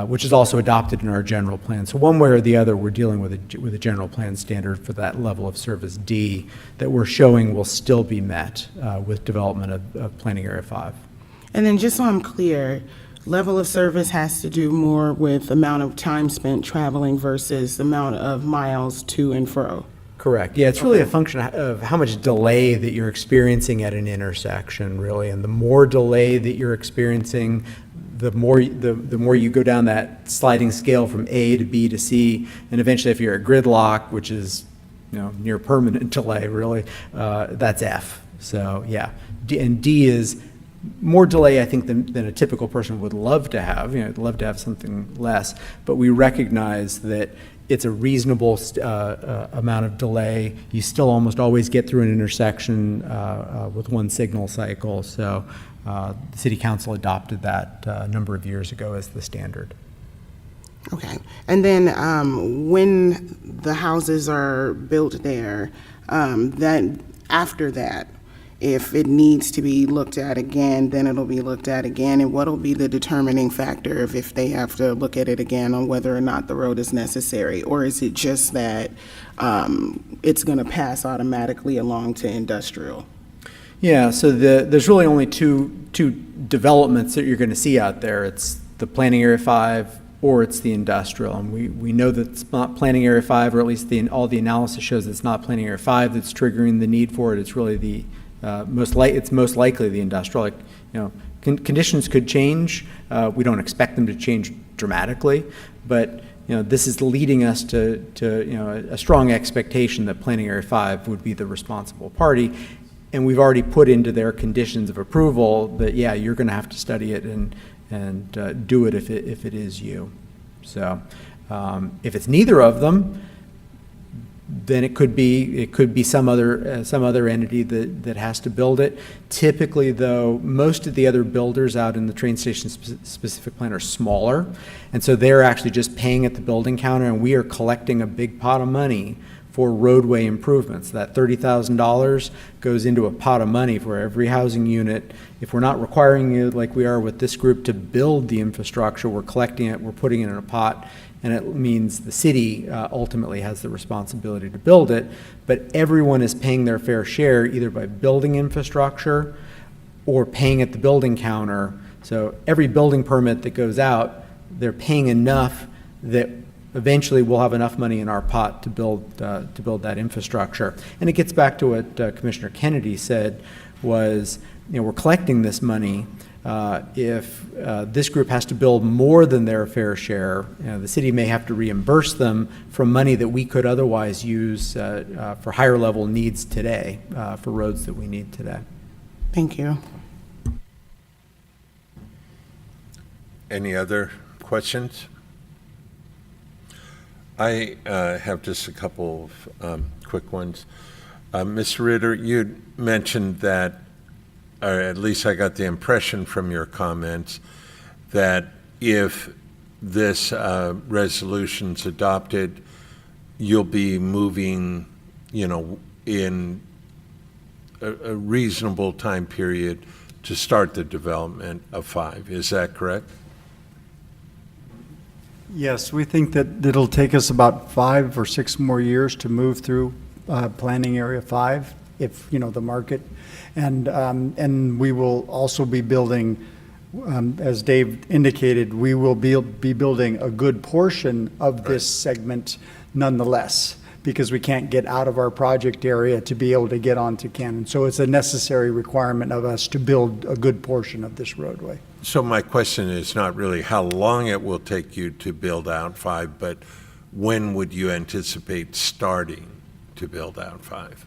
which is also adopted in our general plan. So one way or the other, we're dealing with a general plan standard for that level of service D that we're showing will still be met with development of Planning Area 5. And then just so I'm clear, level of service has to do more with amount of time spent traveling versus the amount of miles to and fro. Correct. Yeah, it's really a function of how much delay that you're experiencing at an intersection, really. And the more delay that you're experiencing, the more you go down that sliding scale from A to B to C, and eventually if you're at gridlock, which is near permanent delay, really, that's F. So yeah, D is more delay, I think, than a typical person would love to have. Love to have something less, but we recognize that it's a reasonable amount of delay. You still almost always get through an intersection with one signal cycle. So the City Council adopted that a number of years ago as the standard. Okay. And then when the houses are built there, then after that, if it needs to be looked at again, then it'll be looked at again. And what'll be the determining factor of if they have to look at it again on whether or not the road is necessary? Or is it just that it's going to pass automatically along to industrial? Yeah, so there's really only two developments that you're going to see out there. It's the Planning Area 5 or it's the industrial. And we know that it's not Planning Area 5, or at least all the analysis shows it's not Planning Area 5 that's triggering the need for it. It's really it's most likely the industrial. Conditions could change. We don't expect them to change dramatically, but this is leading us to a strong expectation that Planning Area 5 would be the responsible party, and we've already put into their conditions of approval that you're going to have to study it and do it if it is you. So if it's neither of them, then it could be some other entity that has to build it. Typically, though, most of the other builders out in the train station specific plan are smaller, and so they're actually just paying at the building counter, and we are collecting a big pot of money for roadway improvements. That $30,000 goes into a pot of money for every housing unit. If we're not requiring you, like we are with this group, to build the infrastructure, we're collecting it, we're putting it in a pot, and it means the city ultimately has the responsibility to build it, but everyone is paying their fair share either by building infrastructure or paying at the building counter. So every building permit that goes out, they're paying enough that eventually we'll have enough money in our pot to build that infrastructure. And it gets back to what Commissioner Kennedy said was, we're collecting this money. If this group has to build more than their fair share, the city may have to reimburse them from money that we could otherwise use for higher level needs today, for roads that we need today. Thank you. Any other questions? I have just a couple of quick ones. Ms. Ritter, you mentioned that, or at least I got the impression from your comments, that if this resolution's adopted, you'll be moving, in a reasonable time period to start the development of 5. Is that correct? Yes, we think that it'll take us about 5 or 6 more years to move through Planning Area 5, if, the market. And we will also be building, as Dave indicated, we will be building a good portion of this segment nonetheless, because we can't get out of our project area to be able to get onto Cannon. So it's a necessary requirement of us to build a good portion of this roadway. So my question is not really how long it will take you to build out 5, but when would you anticipate starting to build out 5?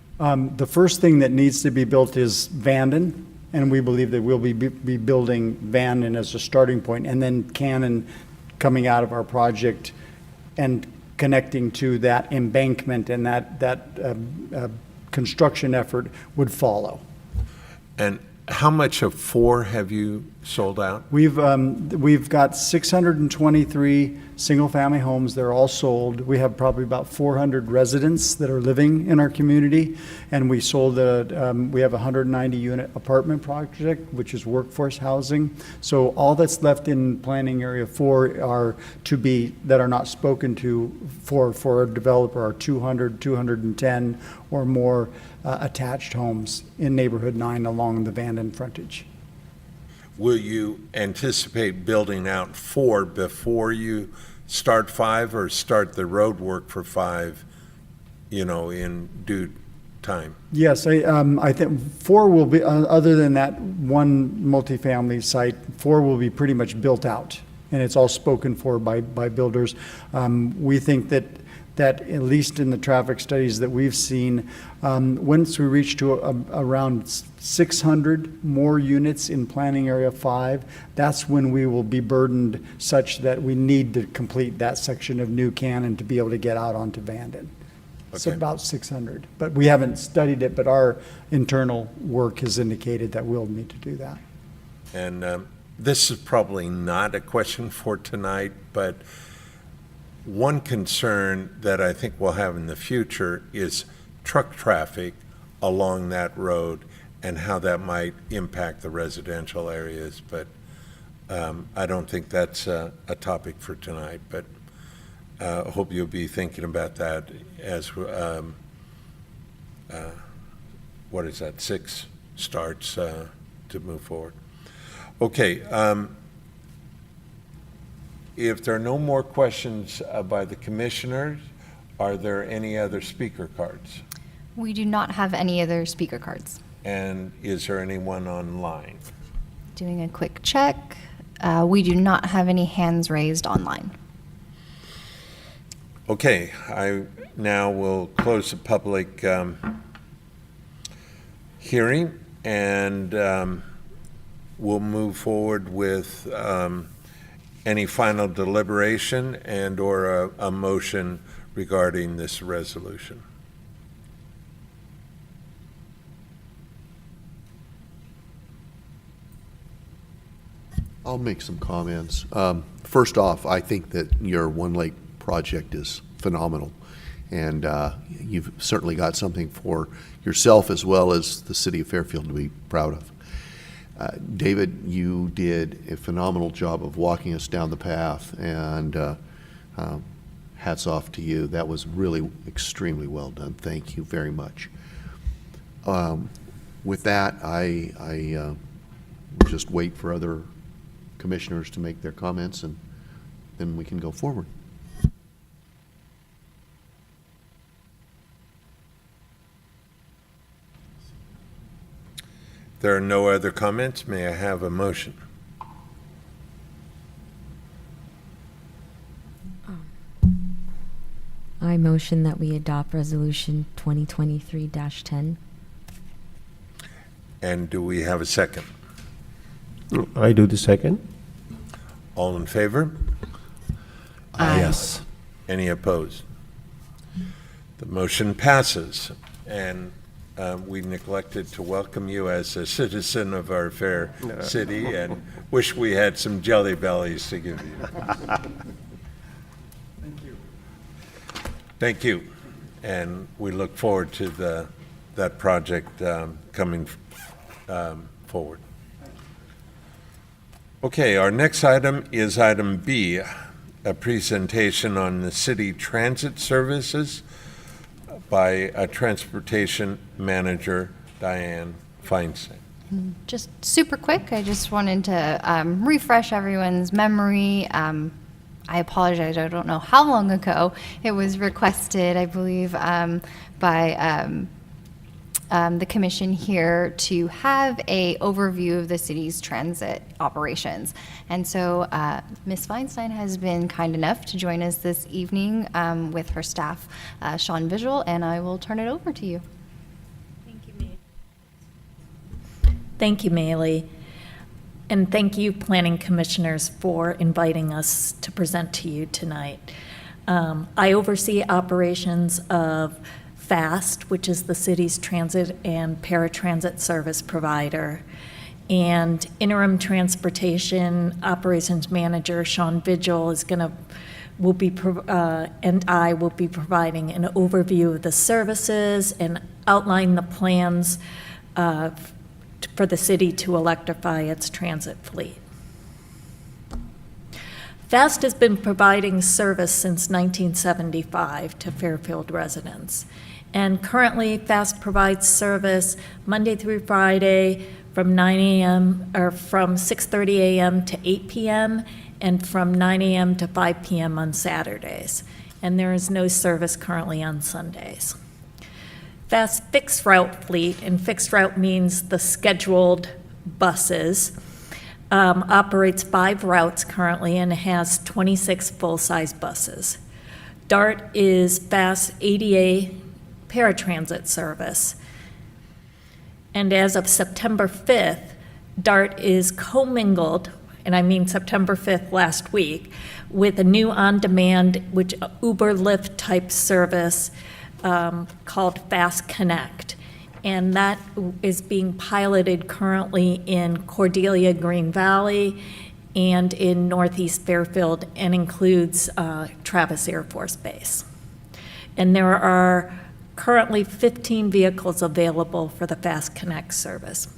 The first thing that needs to be built is Vanden, and we believe that we'll be building Vanden as a starting point, and then Cannon coming out of our project and connecting to that embankment, and that construction effort would follow. And how much of 4 have you sold out? We've got 623 single-family homes. They're all sold. We have probably about 400 residents that are living in our community, and we sold we have a 190-unit apartment project, which is workforce housing. So all that's left in planning area 4 are that are not spoken to for a developer are 200, 210 or more attached homes in neighborhood 9 along the Vanden frontage. Will you anticipate building out 4 before you start 5, or start the road work for 5, in due time? Yes, I think 4 will be, other than that one multifamily site, 4 will be pretty much built out, and it's all spoken for by builders. We think that at least in the traffic studies that we've seen, once we reach to around 600 more units in planning area 5, that's when we will be burdened such that we need to complete that section of New Cannon to be able to get out onto Vanden. It's Okay. about 600, but we haven't studied it, but our internal work has indicated that we'll need to do that. And this is probably not a question for tonight, but one concern that I think we'll have in the future is truck traffic along that road and how that might impact the residential areas. But I don't think that's a topic for tonight, but I hope you'll be thinking about that as, 6 starts to move forward. Okay. If there are no more questions by the commissioners, are there any other speaker cards? We do not have any other speaker cards. And is there anyone online? Doing a quick check. We do not have any hands raised online. Okay, I now will close the public hearing, and we'll move forward with any final deliberation and/or a motion regarding this resolution. I'll make some comments. First off, I think that your One Lake project is phenomenal, and you've certainly got something for yourself as well as the city of Fairfield to be proud of. David, you did a phenomenal job of walking us down the path, and hats off to you. That was really extremely well done. Thank you very much. With that, I will just wait for other commissioners to make their comments, and then we can go forward. There are no other comments. May I have a motion? I motion that we adopt Resolution 2023-10. And do we have a second? I do the second. All in favor? Yes. Any opposed? The motion passes, and we neglected to welcome you as a citizen of our fair city, and wish we had some jelly bellies to give you. Thank you. Thank you, and we look forward to that project coming forward. Okay, our next item is item B, a presentation on the city transit services by a transportation manager, Diane Feinstein. Just super quick, I just wanted to refresh everyone's memory. I apologize, I don't know how long ago. It was requested, I believe, by the commission here to have a overview of the city's transit operations. And so Ms. Feinstein has been kind enough to join us this evening with her staff, Sean Visual, and I will turn it over to you. Thank you, Maylee. And thank you, Planning Commissioners, for inviting us to present to you tonight. I oversee operations of FAST, which is the city's transit and paratransit service provider. And interim transportation operations manager Sean Vigil and I will be providing an overview of the services and outline the plans for the city to electrify its transit fleet. FAST has been providing service since 1975 to Fairfield residents. And currently, FAST provides service Monday through Friday from 9 a.m. or from 6:30 a.m. to 8 p.m. and from 9 a.m. to 5 p.m. on Saturdays. And there is no service currently on Sundays. FAST fixed route fleet, and fixed route means the scheduled buses, operates 5 routes currently and has 26 full-size buses. DART is FAST ADA paratransit service. And as of September 5th, DART is commingled, and I mean September 5th last week, with a new on-demand, which Uber Lyft type service called Fast Connect. And that is being piloted currently in Cordelia, Green Valley, and in Northeast Fairfield, and includes Travis Air Force Base. And there are currently 15 vehicles available for the Fast Connect service.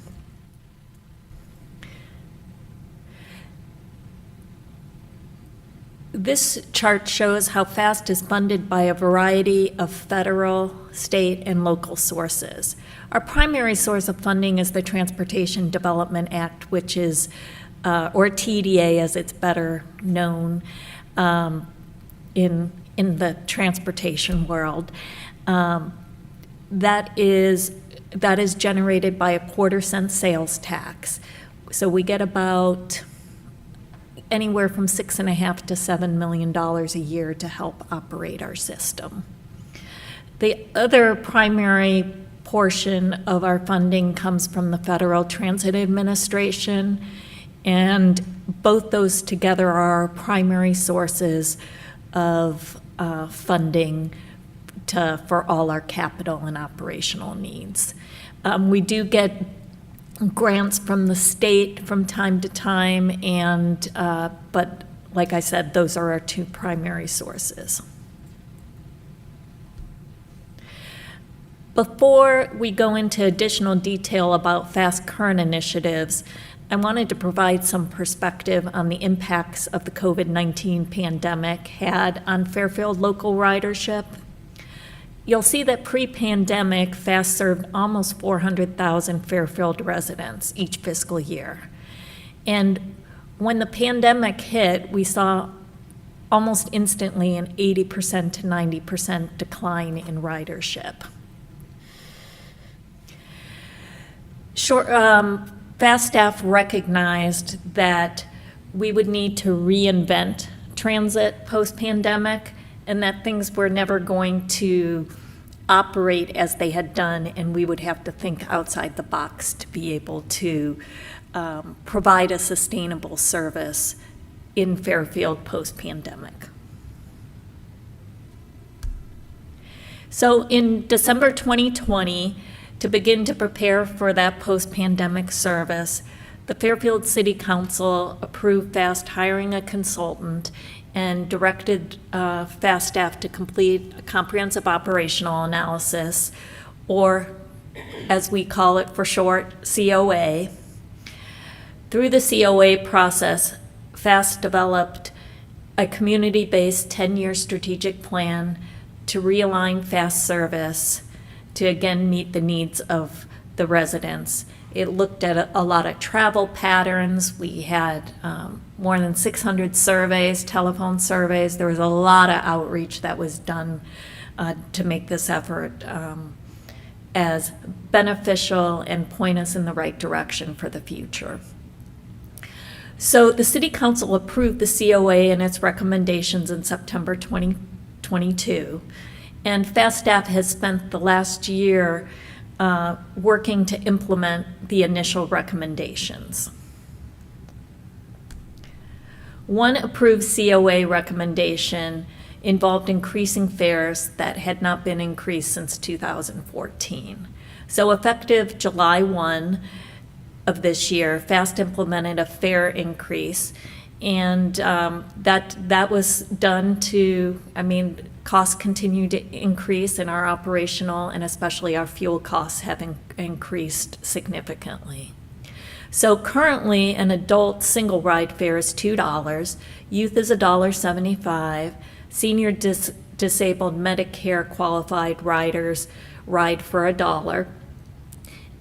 This chart shows how FAST is funded by a variety of federal, state, and local sources. Our primary source of funding is the Transportation Development Act, which is, or TDA as it's better known in the transportation world. That is generated by a 1/4-cent sales tax. So we get about anywhere from $6.5 to $7 million a year to help operate our system. The other primary portion of our funding comes from the Federal Transit Administration, and both those together are our primary sources of funding for all our capital and operational needs. We do get grants from the state from time to time, and but like I said, those are our 2 primary sources. Before we go into additional detail about FAST current initiatives, I wanted to provide some perspective on the impacts of the COVID-19 pandemic had on Fairfield local ridership. You'll see that pre-pandemic, FAST served almost 400,000 Fairfield residents each fiscal year. And when the pandemic hit, we saw almost instantly an 80% to 90% decline in ridership. FAST staff recognized that we would need to reinvent transit post-pandemic, and that things were never going to operate as they had done, and we would have to think outside the box to be able to provide a sustainable service in Fairfield post-pandemic. So in December 2020, to begin to prepare for that post-pandemic service, the Fairfield City Council approved FAST hiring a consultant and directed FAST staff to complete a comprehensive operational analysis, or as we call it for short, COA. Through the COA process, FAST developed a community-based 10-year strategic plan to realign FAST service to again meet the needs of the residents It looked at a lot of travel patterns. We had more than 600 surveys, telephone surveys. There was a lot of outreach that was done to make this effort as beneficial and point us in the right direction for the future. So the City Council approved the COA and its recommendations in September 2022, and FAST staff has spent the last year working to implement the initial recommendations. One approved COA recommendation involved increasing fares that had not been increased since 2014. So effective July 1 of this year, FAST implemented a fare increase, and that was done to, costs continue to increase in our operational, and especially our fuel costs have increased significantly. So currently, an adult single ride fare is $2, youth is $1.75, senior disabled Medicare qualified riders ride for $1,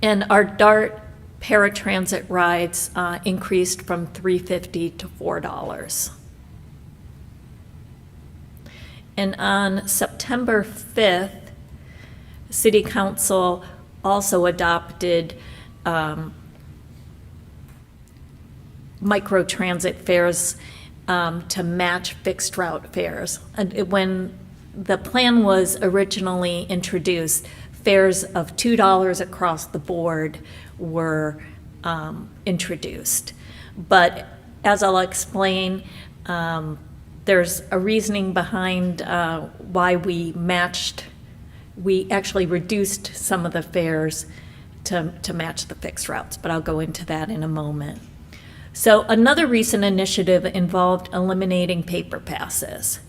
and our DART paratransit rides increased from $3.50 to $4. And on September 5th, City Council also adopted microtransit fares to match fixed route fares. And when the plan was originally introduced, fares of $2 across the board were introduced. But as I'll explain, there's a reasoning behind why we actually reduced some of the fares to match the fixed routes, but I'll go into that in a moment. So another recent initiative involved eliminating paper passes.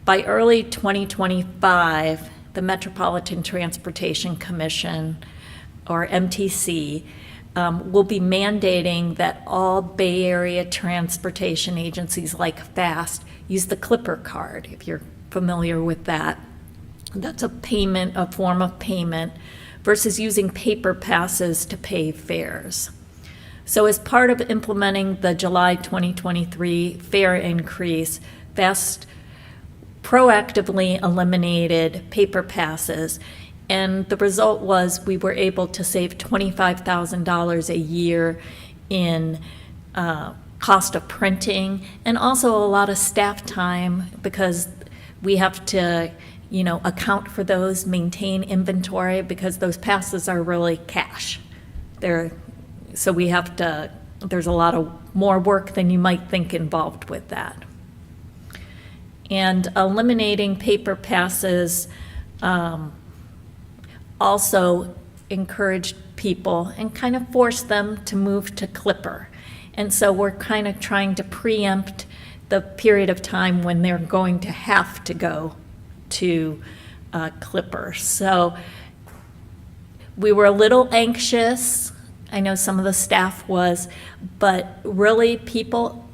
By early 2025, the Metropolitan Transportation Commission, or MTC, will be mandating that all Bay Area transportation agencies like FAST use the Clipper card, if you're familiar with that. That's a form of payment, versus using paper passes to pay fares. So as part of implementing the July 2023 fare increase, FAST proactively eliminated paper passes, and the result was we were able to save $25,000 a year in cost of printing, and also a lot of staff time, because we have to account for those, maintain inventory, because those passes are really cash. So there's a lot of more work than you might think involved with that. And eliminating paper passes also encouraged people and kind of forced them to move to Clipper. And so we're kind of trying to preempt the period of time when they're going to have to go to Clipper. So we were a little anxious. I know some of the staff was, but really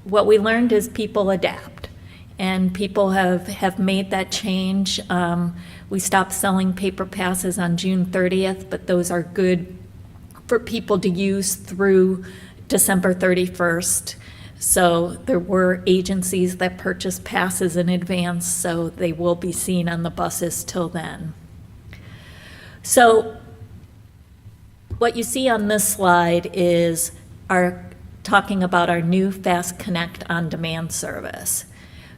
what we learned is people adapt, and people have made that change. We stopped selling paper passes on June 30th, but those are good for people to use through December 31st. So there were agencies that purchased passes in advance, so they will be seen on the buses till then. So what you see on this slide is talking about our new Fast Connect on-demand service.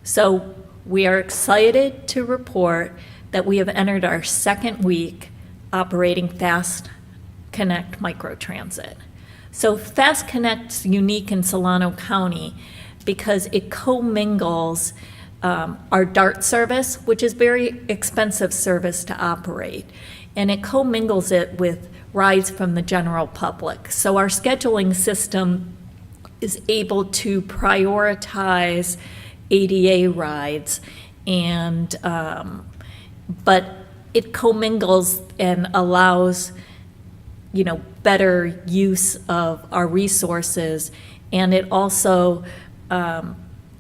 So we are excited to report that we have entered our second week operating Fast Connect microtransit. So Fast Connect's unique in Solano County because it commingles our DART service, which is very expensive service to operate, and it commingles it with rides from the general public. So our scheduling system is able to prioritize ADA rides, and but it commingles and allows better use of our resources, and it also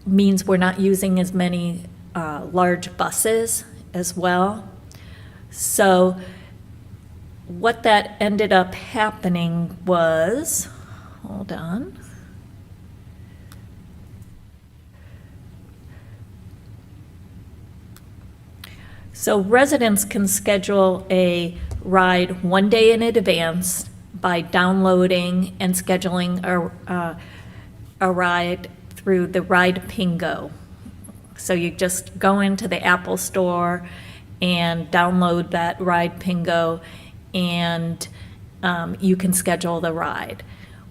means we're not using as many large buses as well. So what that ended up happening was, hold on. So residents can schedule a ride one day in advance by downloading and scheduling a ride through the Ride Pingo. So you just go into the Apple Store and download that Ride Pingo, and you can schedule the ride.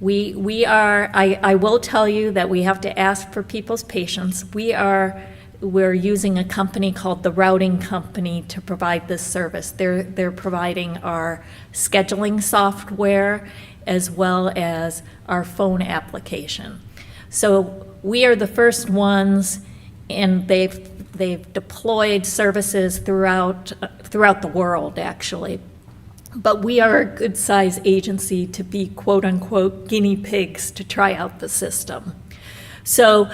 I will tell you that we have to ask for people's patience. We're using a company called the Routing Company to provide this service. They're providing our scheduling software as well as our phone application. So we are the first ones, and they've deployed services throughout the world, actually. But we are a good-sized agency to be quote-unquote guinea pigs to try out the system. So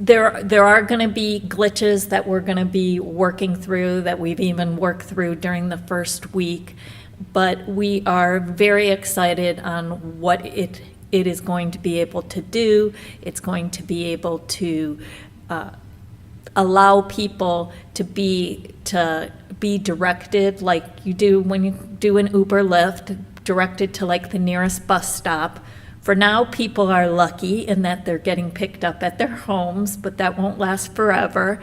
there are going to be glitches that we're going to be working through, that we've even worked through during the first week, but we are very excited on what it is going to be able to do. It's going to be able to allow people to be directed like you do when you do an Uber Lyft, directed to like the nearest bus stop. For now, people are lucky in that they're getting picked up at their homes, but that won't last forever.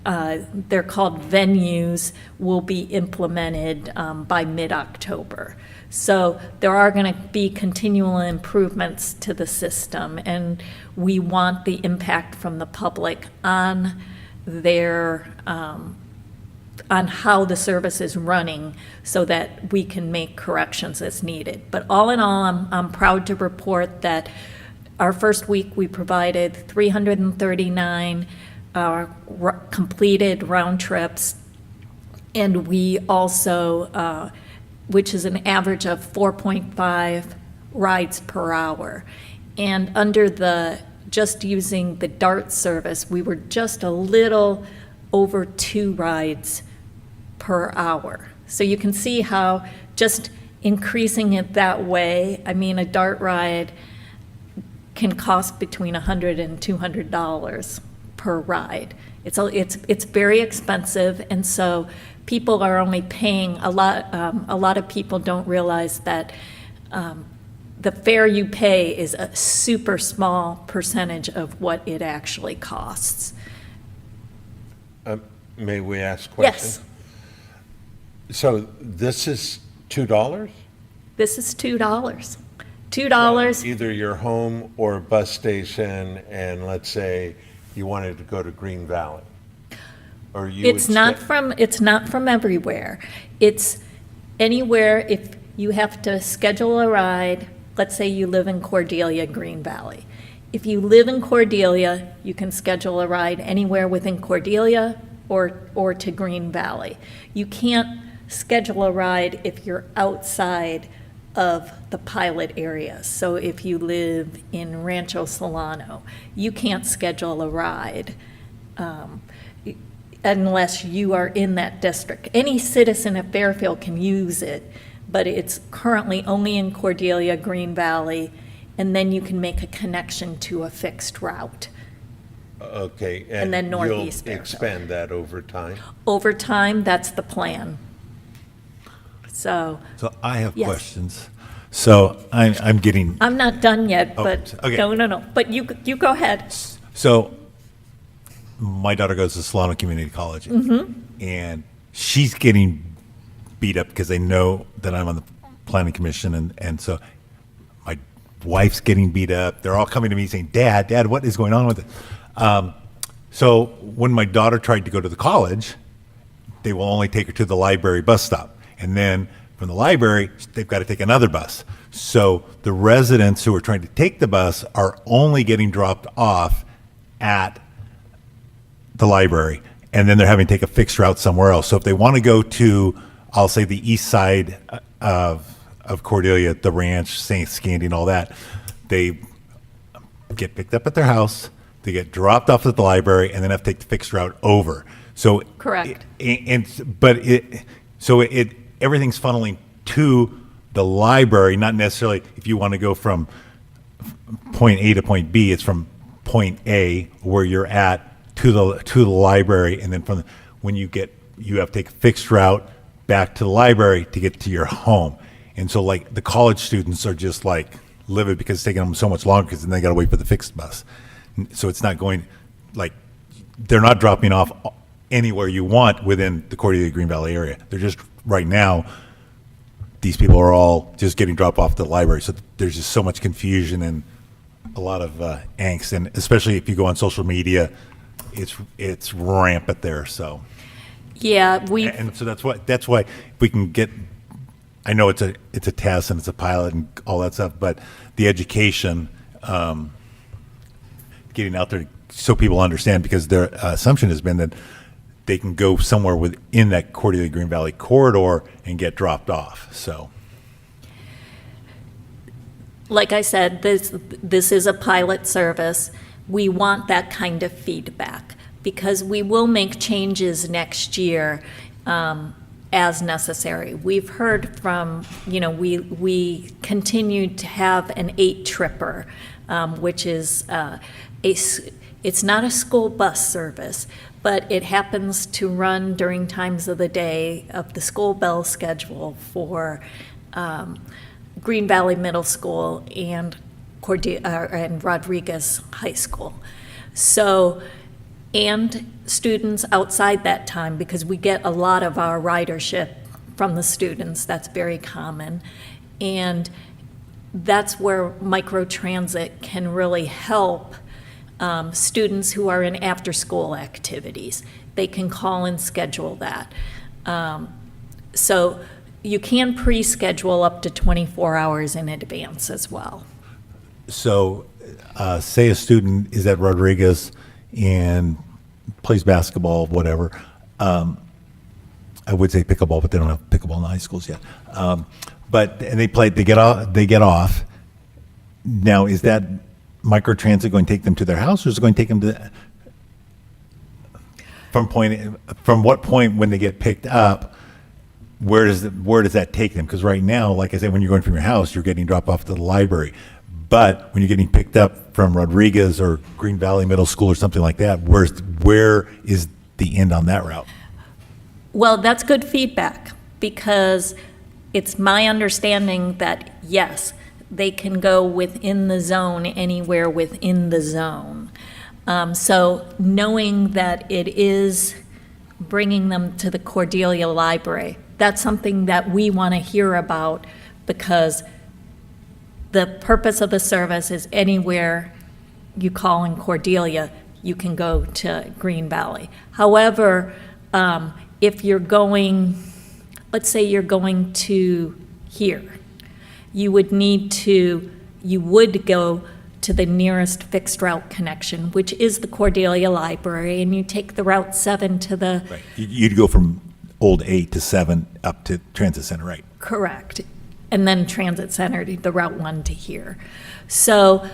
They're called venues, will be implemented by mid-October. So there are going to be continual improvements to the system, and we want the impact from the public on their on how the service is running so that we can make corrections as needed. But all in all, I'm proud to report that our first week we provided 339 completed round trips, and we also, which is an average of 4.5 rides per hour. And under just using the DART service, we were just a little over 2 rides per hour. So you can see how just increasing it that way, I mean, a DART ride can cost between $100 and $200 per ride. It's very expensive, and so people are only paying a lot. A lot of people don't realize that the fare you pay is a super small percentage of what it actually costs. May we ask a question? Yes. So this is $2? This is $2. $2. Either your home or bus station, and let's say you wanted to go to Green Valley. Or you It's not from everywhere. It's anywhere. If you have to schedule a ride, let's say you live in Cordelia, Green Valley. If you live in Cordelia, you can schedule a ride anywhere within Cordelia or to Green Valley. You can't schedule a ride if you're outside of the pilot area. So if you live in Rancho Solano, you can't schedule a ride unless you are in that district. Any citizen of Fairfield can use it, but it's currently only in Cordelia, Green Valley, and then you can make a connection to a fixed route. Okay, And then northeast you'll Fairfield. expand that over time? Over time, that's the plan. So I have Yes. questions. So I'm getting, I'm not done yet, Oh, but okay. no. But you go ahead. so my daughter goes to Solano Community College, and she's getting beat up because they know that I'm on the planning commission, and so my wife's getting beat up. They're all coming to me saying, Dad, what is going on with it? So when my daughter tried to go to the college, they will only take her to the library bus stop. And then from the library, they've got to take another bus. So the residents who are trying to take the bus are only getting dropped off at the library, and then they're having to take a fixed route somewhere else. So if they want to go to, I'll say, the east side of Cordelia, the ranch, St. Scandy, and all that, they get picked up at their house, they get dropped off at the library, and then have to take the fixed route over. So Correct. everything's funneling to the library, not necessarily if you want to go from point A to point B, it's from point A where you're at to the library, and then when you have to take a fixed route back to the library to get to your home. And so like the college students are just like livid because it's taking them so much longer because then they got to wait for the fixed bus. So it's not going, like, they're not dropping off anywhere you want within the Cordelia Green Valley area. They're just, right now, these people are all just getting dropped off at the library. So there's just so much confusion and a lot of angst. And especially if you go on social media, it's rampant there, so. Yeah, And so that's why if we can get, I know it's a test and it's a pilot and all that stuff, but the education, getting out there so people understand, because their assumption has been that they can go somewhere within that Cordelia Green Valley corridor and get dropped off, so. like I said, this is a pilot service. We want that kind of feedback because we will make changes next year as necessary. We've heard from, we continue to have an 8-tripper, which is it's not a school bus service, but it happens to run during times of the day of the school bell schedule for Green Valley Middle School and Rodriguez High School. So, and students outside that time, because we get a lot of our ridership from the students, that's very common. And that's where microtransit can really help students who are in after-school activities. They can call and schedule that. So you can pre-schedule up to 24 hours in advance as well. So, say a student is at Rodriguez and plays basketball, whatever. I would say pickleball, but they don't have pickleball in the high schools yet. And they get off. Now, is that microtransit going to take them to their house, or is it going to take them to from what point when they get picked up? Where does that take them? Because right now, like I said, when you're going from your house, you're getting dropped off to the library. But when you're getting picked up from Rodriguez or Green Valley Middle School or something like that, where is the end on that route? Well, that's good feedback, because it's my understanding that, yes, they can go within the zone, anywhere within the zone. So knowing that it is bringing them to the Cordelia Library, that's something that we want to hear about, because the purpose of the service is anywhere you call in Cordelia, you can go to Green Valley. However, if you're going, let's say you're going to here, you would go to the nearest fixed route connection, which is the Cordelia Library, and you take the Route 7 to the... Right. You'd go from Old 8 to 7 up to Transit Center, right? Correct. And then Transit Center, the Route 1 to here. So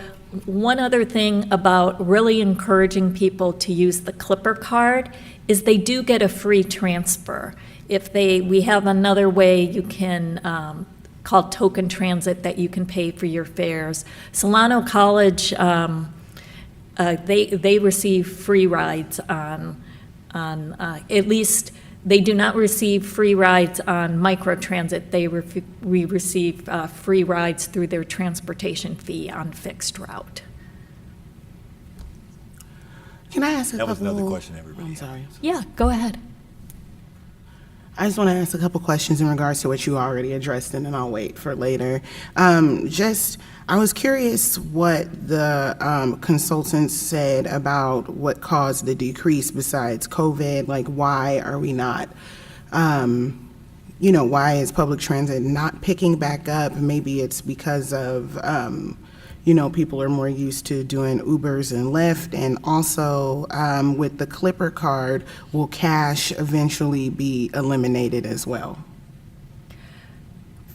one other thing about really encouraging people to use the Clipper card is they do get a free transfer. We have another way you can, called token transit, that you can pay for your fares. Solano College, they receive free rides on at least. They do not receive free rides on microtransit. We receive free rides through their transportation fee on fixed route. Can I ask a couple? That was another question everybody I'm had. sorry. Yeah, go ahead. I just want to ask a couple questions in regards to what you already addressed, and then I'll wait for later. I was curious what the consultants said about what caused the decrease besides COVID. Like, why are we not, why is public transit not picking back up? Maybe it's because of, people are more used to doing Ubers and Lyft. And also, with the Clipper card, will cash eventually be eliminated as well?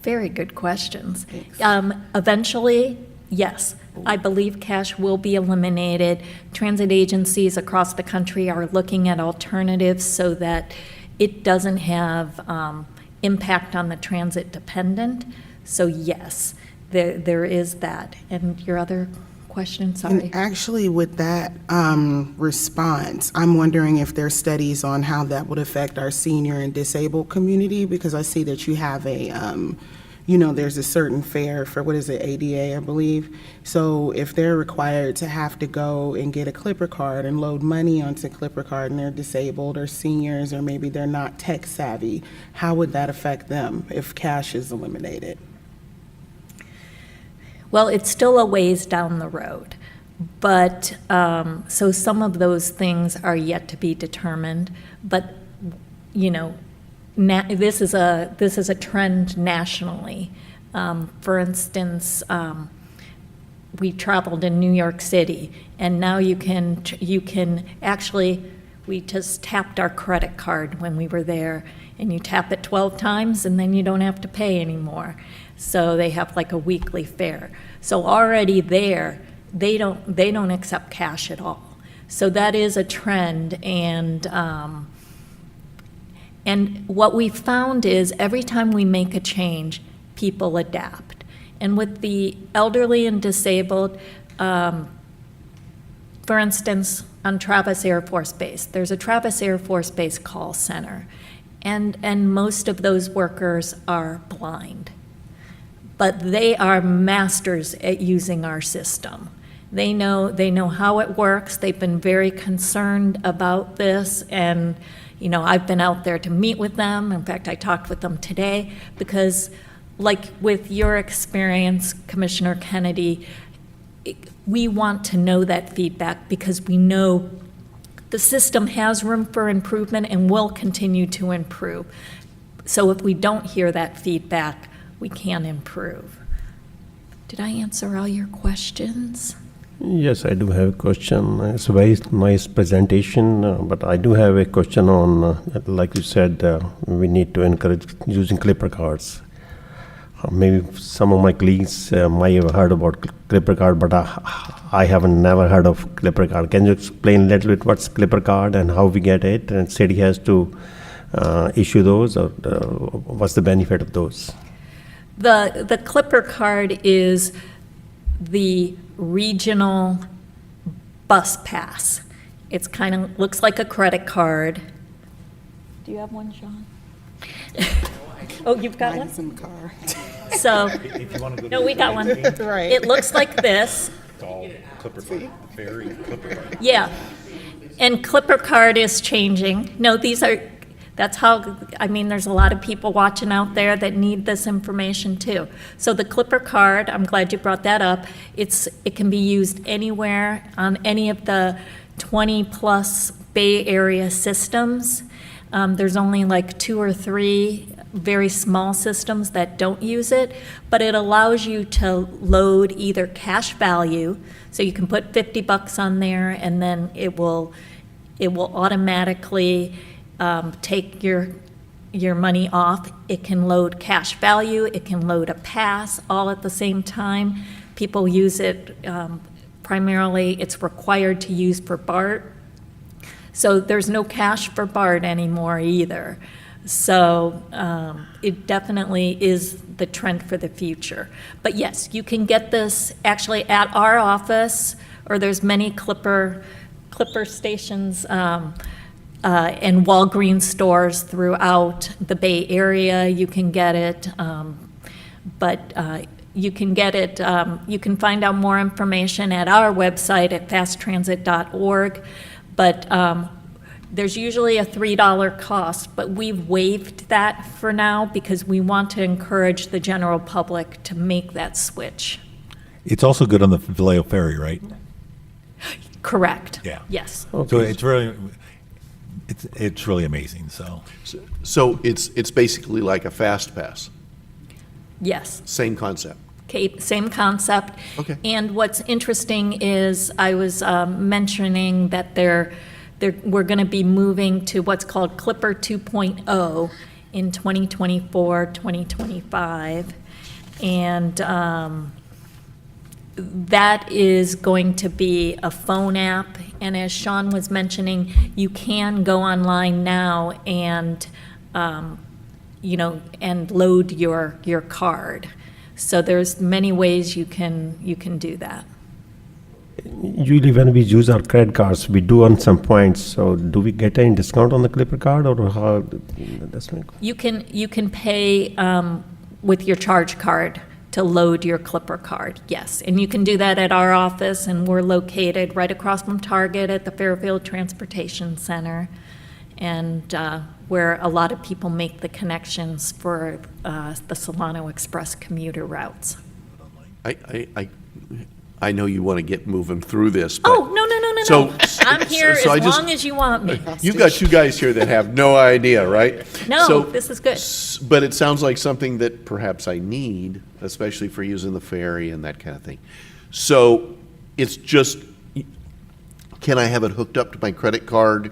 Very good questions. Eventually, yes. I believe cash will be eliminated. Transit agencies across the country are looking at alternatives so that it doesn't have impact on the transit dependent. So yes, there is that. And your other question, sorry. And actually, with that response, I'm wondering if there's studies on how that would affect our senior and disabled community, because I see that you have a, there's a certain fare for, what is it, ADA, I believe. So if they're required to have to go and get a Clipper card and load money onto Clipper card and they're disabled or seniors, or maybe they're not tech savvy, how would that affect them if cash is eliminated? Well, it's still a ways down the road, but, so some of those things are yet to be determined, but, this is a trend nationally. For instance, we traveled in New York City, and now you can actually, we just tapped our credit card when we were there, and you tap it 12 times, and then you don't have to pay anymore. So they have like a weekly fare. So already there, they don't accept cash at all. So that is a trend, and what we found is every time we make a change, people adapt. And with the elderly and disabled, for instance, on Travis Air Force Base, there's a Travis Air Force Base call center, and most of those workers are blind. But they are masters at using our system. They know how it works. They've been very concerned about this, and I've been out there to meet with them. In fact, I talked with them today because, like with your experience, Commissioner Kennedy, we want to know that feedback because we know the system has room for improvement and will continue to improve. So if we don't hear that feedback, we can improve. Did I answer all your questions? Yes, I do have a question. It's a very nice presentation, but I do have a question on, like you said, we need to encourage using Clipper cards. Maybe some of my colleagues might have heard about Clipper card, but I haven't never heard of Clipper card. Can you explain a little bit what's Clipper card and how we get it? And city has to issue those, or what's the benefit of those? The Clipper card is the regional bus pass. It's kind of looks like a credit card. Do you have one, Sean? Oh, you've got one? Mine's in the car. So, no, we got one. Right. It looks like this. It's all Clipper, very Clipper. Yeah. And Clipper card is changing. No, that's how, there's a lot of people watching out there that need this information too. So the Clipper card, I'm glad you brought that up. It can be used anywhere on any of the 20-plus Bay Area systems. There's only like 2 or 3 very small systems that don't use it, but it allows you to load either cash value, so you can put $50 on there, and then it will automatically take your money off. It can load cash value, it can load a pass, all at the same time. People use it primarily, it's required to use for BART. So there's no cash for BART anymore either. So it definitely is the trend for the future. But yes, you can get this actually at our office, or there's many Clipper stations and Walgreens stores throughout the Bay Area. You can get it, you can get it, you can find out more information at our website at fasttransit.org. But there's usually a $3 cost, but we've waived that for now because we want to encourage the general public to make that switch. It's also good on the Vallejo Ferry, right? Correct. Yeah. Yes. So it's really amazing, so. So it's basically like a fast pass, Yes. same concept. Okay, same concept. Okay. And what's interesting is I was mentioning that we're going to be moving to what's called Clipper 2.0 in 2024, 2025. And that is going to be a phone app. And as Sean was mentioning, you can go online now and and load your card. So there's many ways you can do that. Usually when we use our credit cards, we do on some points. So do we get any discount on the Clipper card or how? That's my You can pay with your charge card to load your Clipper card, yes. And you can do that at our office, and we're located right across from Target at the Fairfield Transportation Center, and where a lot of people make the connections for the Solano Express commuter routes. I know you want to get moving through this, but. Oh, no. So- I'm here so I as just- long as you want me. You've got two guys here that have no idea, right? No, So- this is good. But it sounds like something that perhaps I need, especially for using the ferry and that kind of thing. So it's just, can I have it hooked up to my credit card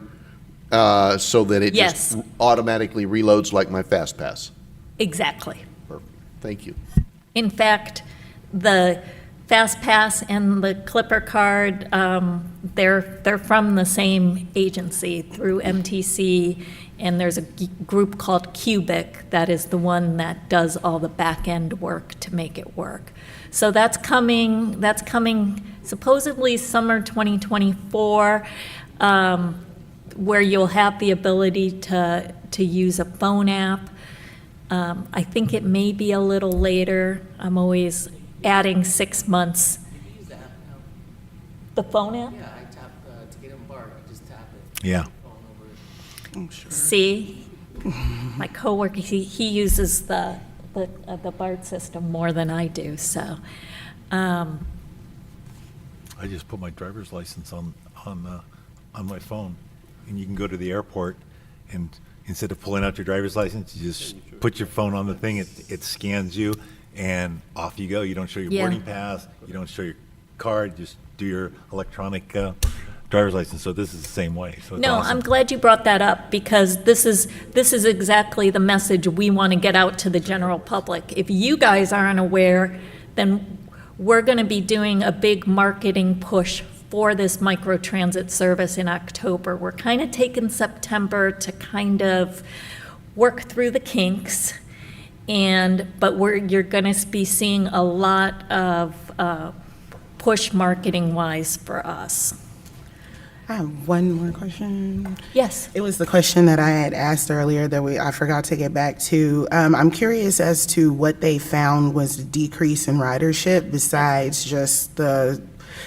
so that it Yes. just automatically reloads like my FastPass? Exactly. Perfect. Thank you. In fact, the FastPass and the Clipper card, they're from the same agency through MTC, and there's a group called Cubic that is the one that does all the back-end work to make it work. So that's coming supposedly summer 2024, where you'll have the ability to use a phone app. I think it may be a little later. I'm always adding 6 months. Use that. The phone app? Yeah, I tap to get embarked. I just tap it. Yeah. Phone over. See, my coworker, he uses the BART system more than I do, so. I just put my driver's license on my phone, and you can go to the airport, and instead of pulling out your driver's license, you just put your phone on the thing, it scans you, and off you go. You don't show your Yeah. boarding pass, you don't show your card, just do your electronic driver's license. So this is the same way. So it's No, awesome. I'm glad you brought that up, because this is exactly the message we want to get out to the general public. If you guys aren't aware, then we're going to be doing a big marketing push for this microtransit service in October. We're kind of taking September to kind of work through the kinks, but you're going to be seeing a lot of push marketing-wise for us. I have one more question. Yes. It was the question that I had asked earlier that I forgot to get back to. I'm curious as to what they found was the decrease in ridership besides just the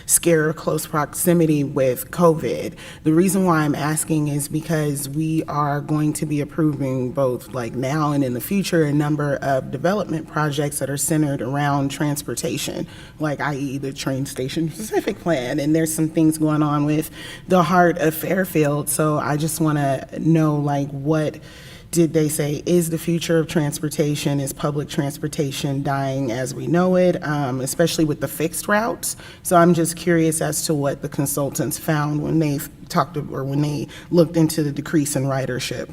scare of close proximity with COVID. The reason why I'm asking is because we are going to be approving both like now and in the future a number of development projects that are centered around transportation, like i.e. the train station specific plan, and there's some things going on with the heart of Fairfield. So I just want to know, like, what did they say is the future of transportation? Is public transportation dying as we know it, especially with the fixed routes? So I'm just curious as to what the consultants found when they when they looked into the decrease in ridership.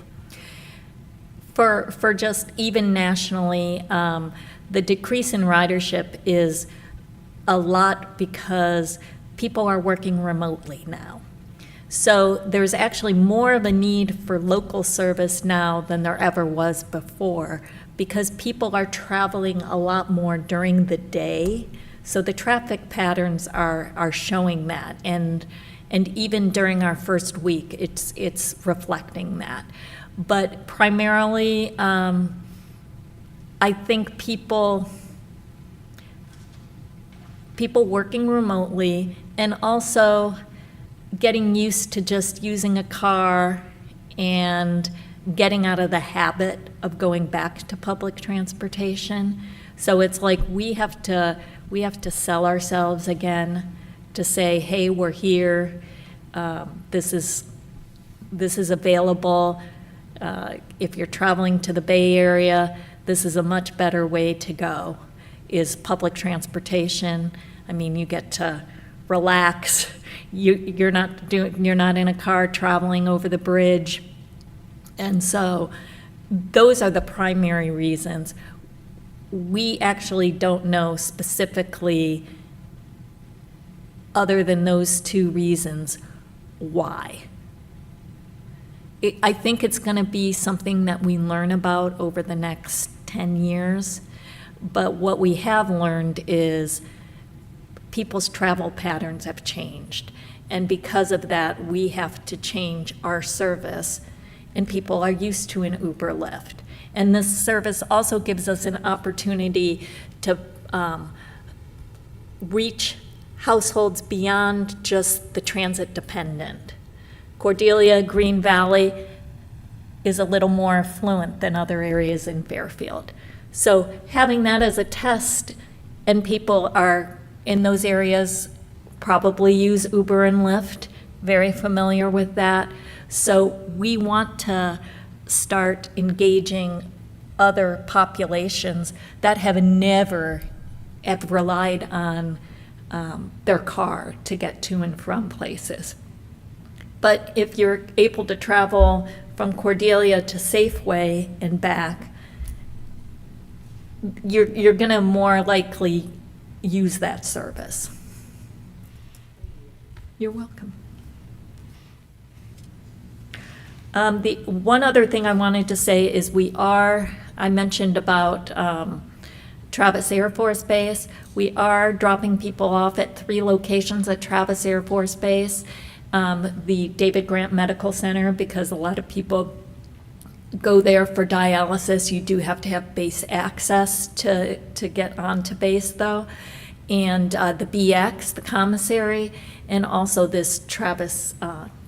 For just even nationally, the decrease in ridership is a lot because people are working remotely now. So there's actually more of a need for local service now than there ever was before, because people are traveling a lot more during the day. So the traffic patterns are showing that, and even during our first week, it's reflecting that. But primarily, I think people working remotely, and also getting used to just using a car and getting out of the habit of going back to public transportation. So it's like we have to sell ourselves again to say, hey, we're here. This is available. If you're traveling to the Bay Area, this is a much better way to go, is public transportation. I mean, you get to relax. You're not in a car traveling over the bridge. And so those are the primary reasons. We actually don't know specifically, other than those two reasons, why. I think it's going to be something that we learn about over the next 10 years. But what we have learned is people's travel patterns have changed. And because of that, we have to change our service. And people are used to an Uber Lyft. And this service also gives us an opportunity to reach households beyond just the transit dependent. Cordelia, Green Valley is a little more affluent than other areas in Fairfield. So having that as a test, and people are in those areas probably use Uber and Lyft, very familiar with that. So we want to start engaging other populations that have never have relied on their car to get to and from places. But if you're able to travel from Cordelia to Safeway and back, you're going to more likely use that service. You're welcome. The one other thing I wanted to say is I mentioned about Travis Air Force Base. We are dropping people off at 3 locations at Travis Air Force Base. The David Grant Medical Center, because a lot of people go there for dialysis. You do have to have base access to get onto base, though. And the BX, the commissary, and also this Travis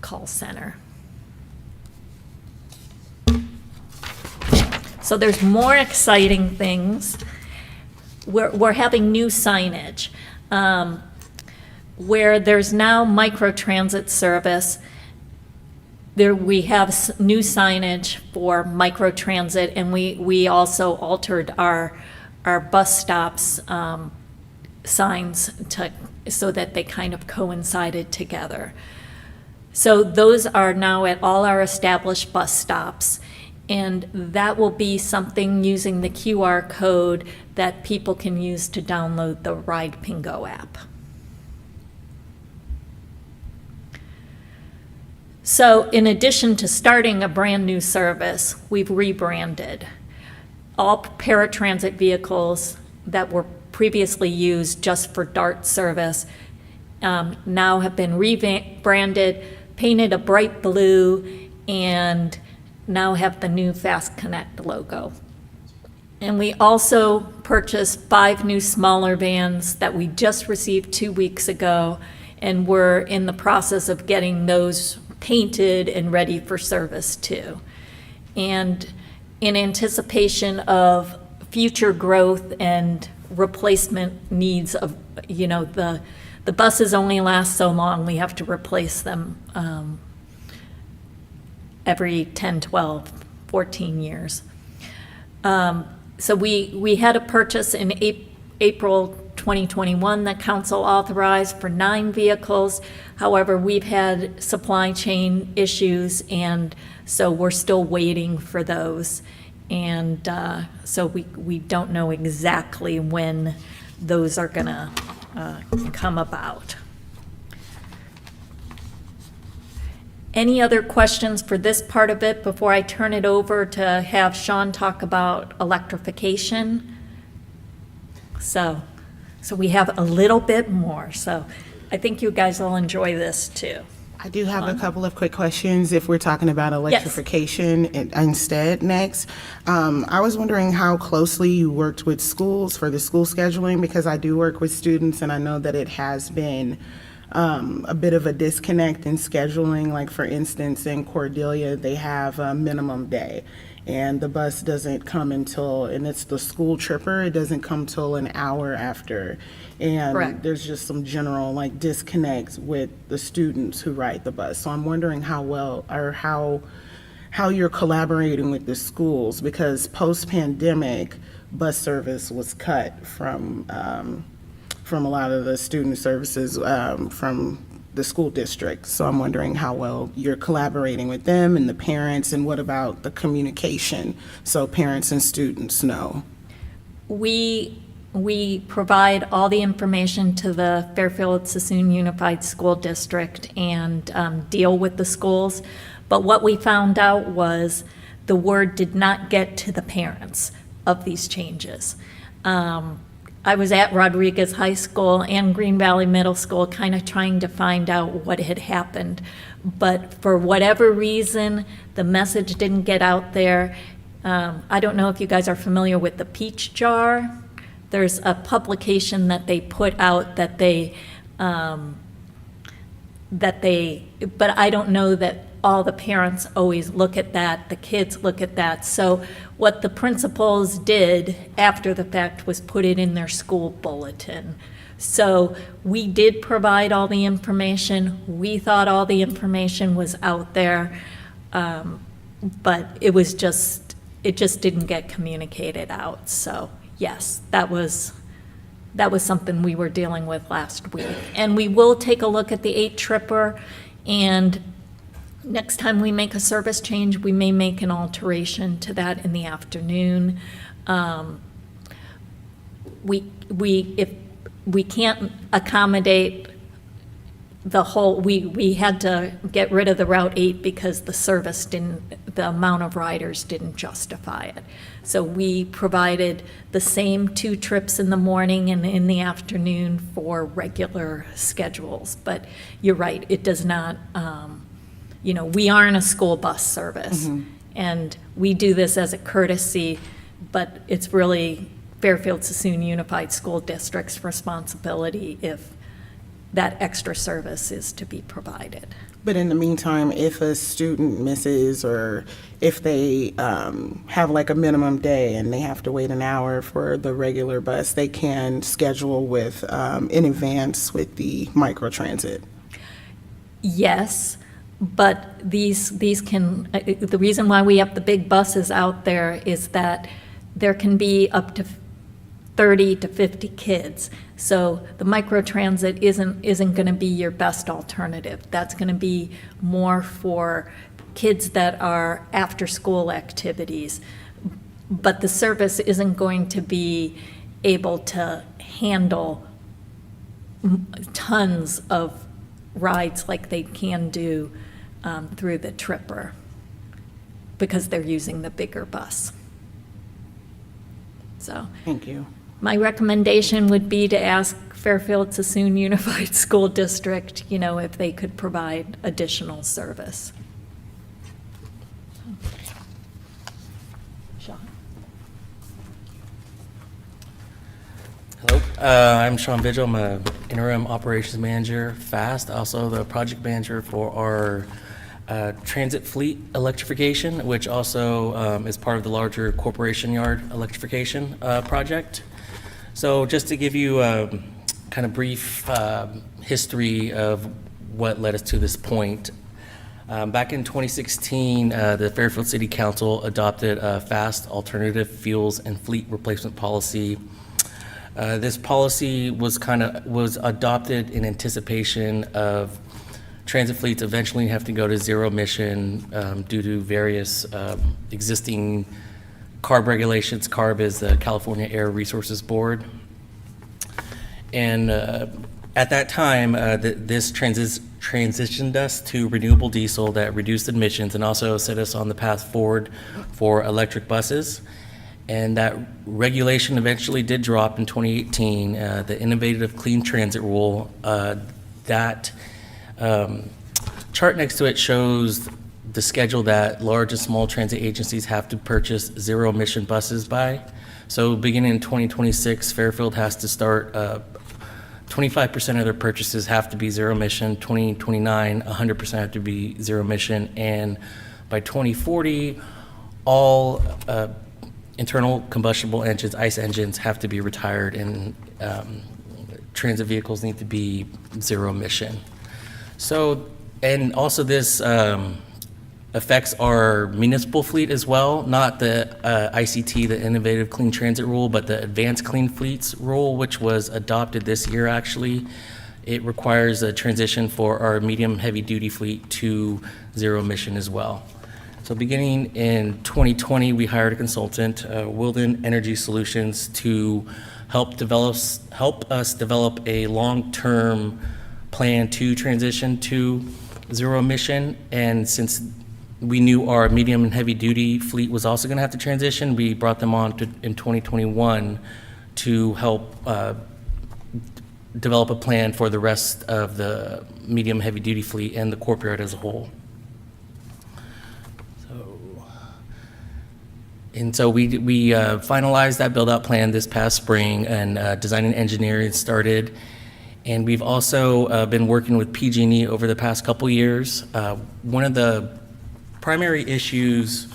call center. So there's more exciting things. We're having new signage. Where there's now microtransit service, we have new signage for microtransit, and we also altered our bus stops signs so that they kind of coincided together. So those are now at all our established bus stops, and that will be something using the QR code that people can use to download the Ride Pingo app. So in addition to starting a brand new service, we've rebranded. All paratransit vehicles that were previously used just for DART service now have been rebranded, painted a bright blue, and now have the new Fast Connect logo. And we also purchased 5 new smaller vans that we just received 2 weeks ago, and we're in the process of getting those painted and ready for service too. And in anticipation of future growth and replacement needs of, the buses only last so long, we have to replace them every 10, 12, 14 years. So we had a purchase in April 2021 that council authorized for 9 vehicles. However, we've had supply chain issues, and so we're still waiting for those. And so we don't know exactly when those are gonna come about. Any other questions for this part of it before I turn it over to have Sean talk about electrification? So we have a little bit more. So I think you guys will enjoy this too. I do have a couple of quick questions if we're talking about electrification instead next. I was wondering how closely you worked with schools for the school scheduling, because I do work with students and I know that it has been a bit of a disconnect in scheduling. Like for instance, in Cordelia, they have a minimum day and the bus doesn't come until, and it's the school tripper, it doesn't come till an hour after. And Correct. There's just some general like disconnects with the students who ride the bus. So I'm wondering how well, or how you're collaborating with the schools, because post-pandemic, bus service was cut from a lot of the student services from the school district. So I'm wondering how well you're collaborating with them and the parents, and what about the communication so parents and students know? We provide all the information to the Fairfield Sassoon Unified School District and deal with the schools. But what we found out was the word did not get to the parents of these changes. I was at Rodriguez High School and Green Valley Middle School kind of trying to find out what had happened. But for whatever reason, the message didn't get out there. I don't know if you guys are familiar with the Peach Jar. There's a publication that they put out that but I don't know that all the parents always look at that, the kids look at that. So what the principals did after the fact was put it in their school bulletin. So we did provide all the information. We thought all the information was out there, but it just didn't get communicated out. So yes, that was something we were dealing with last week. And we will take a look at the 8-tripper, and next time we make a service change, we may make an alteration to that in the afternoon. If we can't accommodate the whole, we had to get rid of the Route 8 because the amount of riders didn't justify it. So we provided the same 2 trips in the morning and in the afternoon for regular schedules. But you're right, it does not, we aren't a school bus service. And we do this as a courtesy, but it's really Fairfield Sassoon Unified School District's responsibility if that extra service is to be provided. But in the meantime, if a student misses or if they have like a minimum day and they have to wait an hour for the regular bus, they can schedule with in advance with the microtransit. Yes, but these can, the reason why we have the big buses out there is that there can be up to 30 to 50 kids. So the microtransit isn't going to be your best alternative. That's going to be more for kids that are after-school activities. But the service isn't going to be able to handle tons of rides like they can do through the Tripper because they're using the bigger bus. So. Thank you. My recommendation would be to ask Fairfield Sassoon Unified School District, if they could provide additional service. Sean? Hello, I'm Sean Vigil. I'm an interim operations manager, FAST, also the project manager for our transit fleet electrification, which also is part of the larger corporation yard electrification project. So just to give you a kind of brief history of what led us to this point, back in 2016, the Fairfield City Council adopted a FAST alternative fuels and fleet replacement policy. This policy was adopted in anticipation of transit fleets eventually have to go to zero emission due to various existing CARB regulations. CARB is the California Air Resources Board. And at that time, this transitioned us to renewable diesel that reduced emissions and also set us on the path forward for electric buses. And that regulation eventually did drop in 2018. The Innovative Clean Transit Rule, that chart next to it shows the schedule that large and small transit agencies have to purchase zero emission buses by. So beginning in 2026, Fairfield has to start, 25% of their purchases have to be zero emission, 2029, 100% have to be zero emission, and by 2040, all internal combustible engines, ICE engines, have to be retired, and transit vehicles need to be zero emission. So, and also this affects our municipal fleet as well, not the ICT, the Innovative Clean Transit Rule, but the Advanced Clean Fleets Rule, which was adopted this year actually. It requires a transition for our medium heavy duty fleet to zero emission as well. So beginning in 2020, we hired a consultant, Wilden Energy Solutions, to help us develop a long-term plan to transition to zero emission. And since we knew our medium and heavy duty fleet was also going to have to transition. We brought them on in 2021 to help develop a plan for the rest of the medium heavy duty fleet and the corporate yard as a whole. So we finalized that build-out plan this past spring, and design and engineering started. And we've also been working with PG&E over the past couple years. One of the primary issues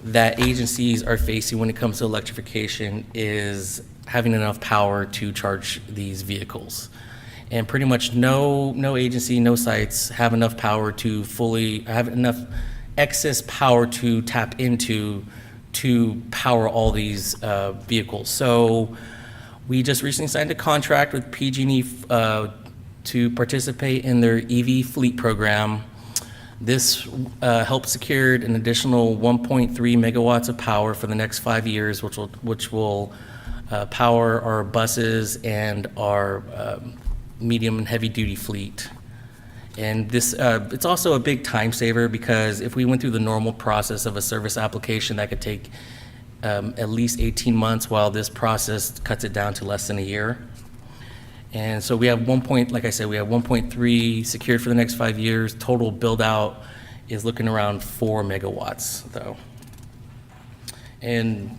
that agencies are facing when it comes to electrification is having enough power to charge these vehicles. And pretty much no agency, no sites have enough power to have enough excess power to tap into to power all these vehicles. So we just recently signed a contract with PG&E to participate in their EV fleet program. This helped secure an additional 1.3 megawatts of power for the next 5 years, which will power our buses and our medium and heavy duty fleet. And this, it's also a big time saver, because if we went through the normal process of a service application, that could take at least 18 months, while this process cuts it down to less than a year. And so we have like I said, we have 1.3 secured for the next 5 years. Total build out is looking around 4 megawatts though. And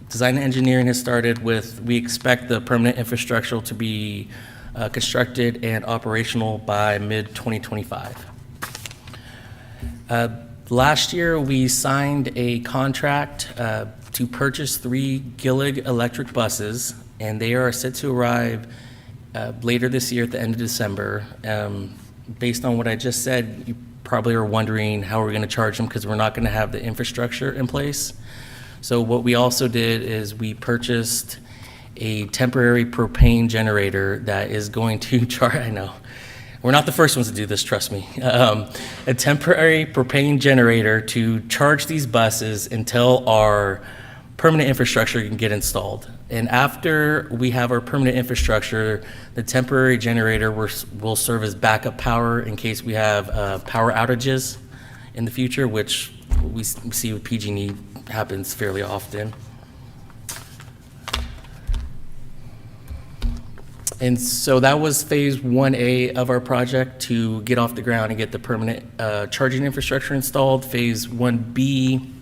design and engineering has started we expect the permanent infrastructure to be constructed and operational by mid-2025. Last year, we signed a contract to purchase 3 Gillig electric buses, and they are set to arrive later this year at the end of December. Based on what I just said, you probably are wondering how we're going to charge them, because we're not going to have the infrastructure in place. So what we also did is we purchased a temporary propane generator that is going to charge, I know, we're not the first ones to do this, trust me. A temporary propane generator to charge these buses until our permanent infrastructure can get installed. And after we have our permanent infrastructure, the temporary generator will serve as backup power in case we have power outages in the future, which we see with PG&E happens fairly often. And so that was phase 1A of our project, to get off the ground and get the permanent charging infrastructure installed. Phase 1B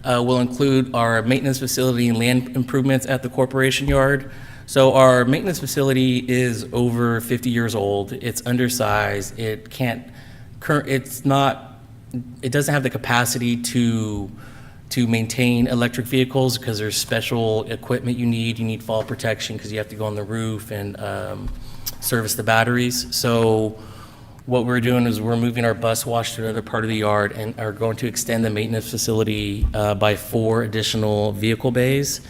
will include our maintenance facility and land improvements at the corporation yard. So our maintenance facility is over 50 years old. It's undersized. It doesn't have the capacity to maintain electric vehicles, because there's special equipment you need fall protection, because you have to go on the roof and service the batteries. So what we're doing is we're moving our bus wash to another part of the yard, and are going to extend the maintenance facility by 4 additional vehicle bays,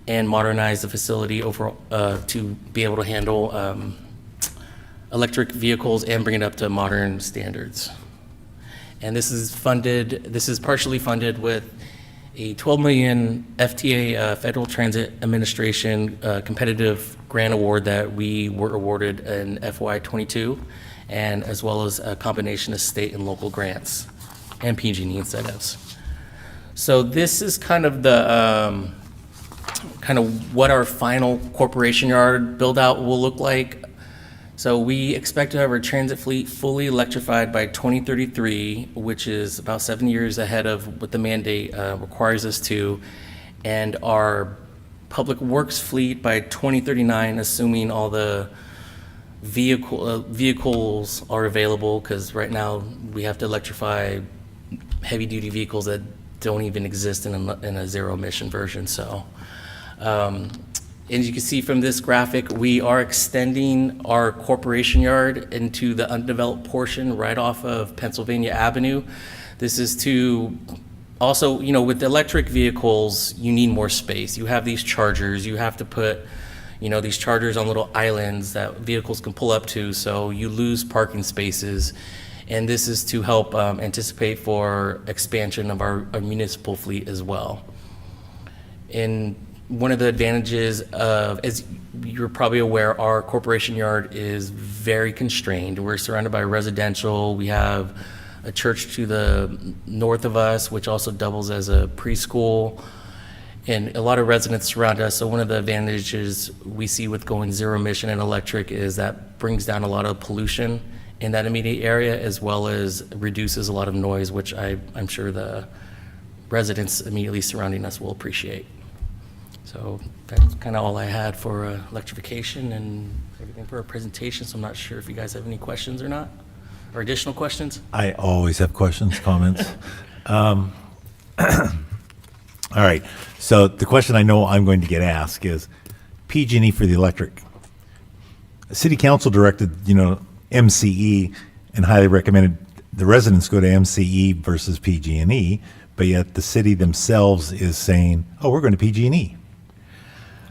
and modernize the facility overall to be able to handle electric vehicles and bring it up to modern standards. And this is partially funded with a $12 million FTA Federal Transit Administration competitive grant award that we were awarded in FY22, and as well as a combination of state and local grants and PG&E incentives. So this is kind of what our final corporation yard build out will look like. So we expect to have our transit fleet fully electrified by 2033, which is about 7 years ahead of what the mandate requires us to, and our public works fleet by 2039, assuming all the vehicles are available, because right now we have to electrify heavy-duty vehicles that don't even exist in a zero-emission version. So. As you can see from this graphic, we are extending our corporation yard into the undeveloped portion right off of Pennsylvania Avenue. This is to also, with electric vehicles, you need more space. You have these chargers, you have to put, these chargers on little islands that vehicles can pull up to, so you lose parking spaces. And this is to help anticipate for expansion of our municipal fleet as well. And one of the advantages of, as you're probably aware, our corporation yard is very constrained. We're surrounded by residential. We have a church to the north of us, which also doubles as a preschool, and a lot of residents surround us. So one of the advantages we see with going zero emission and electric is that brings down a lot of pollution in that immediate area, as well as reduces a lot of noise, which I'm sure the residents immediately surrounding us will appreciate. So that's kind of all I had for electrification and everything for a presentation. So I'm not sure if you guys have any questions or not, or additional questions. I always have questions, comments. All right, so the question I know I'm going to get asked is PG&E for the electric. City Council directed, MCE and highly recommended the residents go to MCE versus PG&E, but yet the city themselves is saying, oh, we're going to PG&E.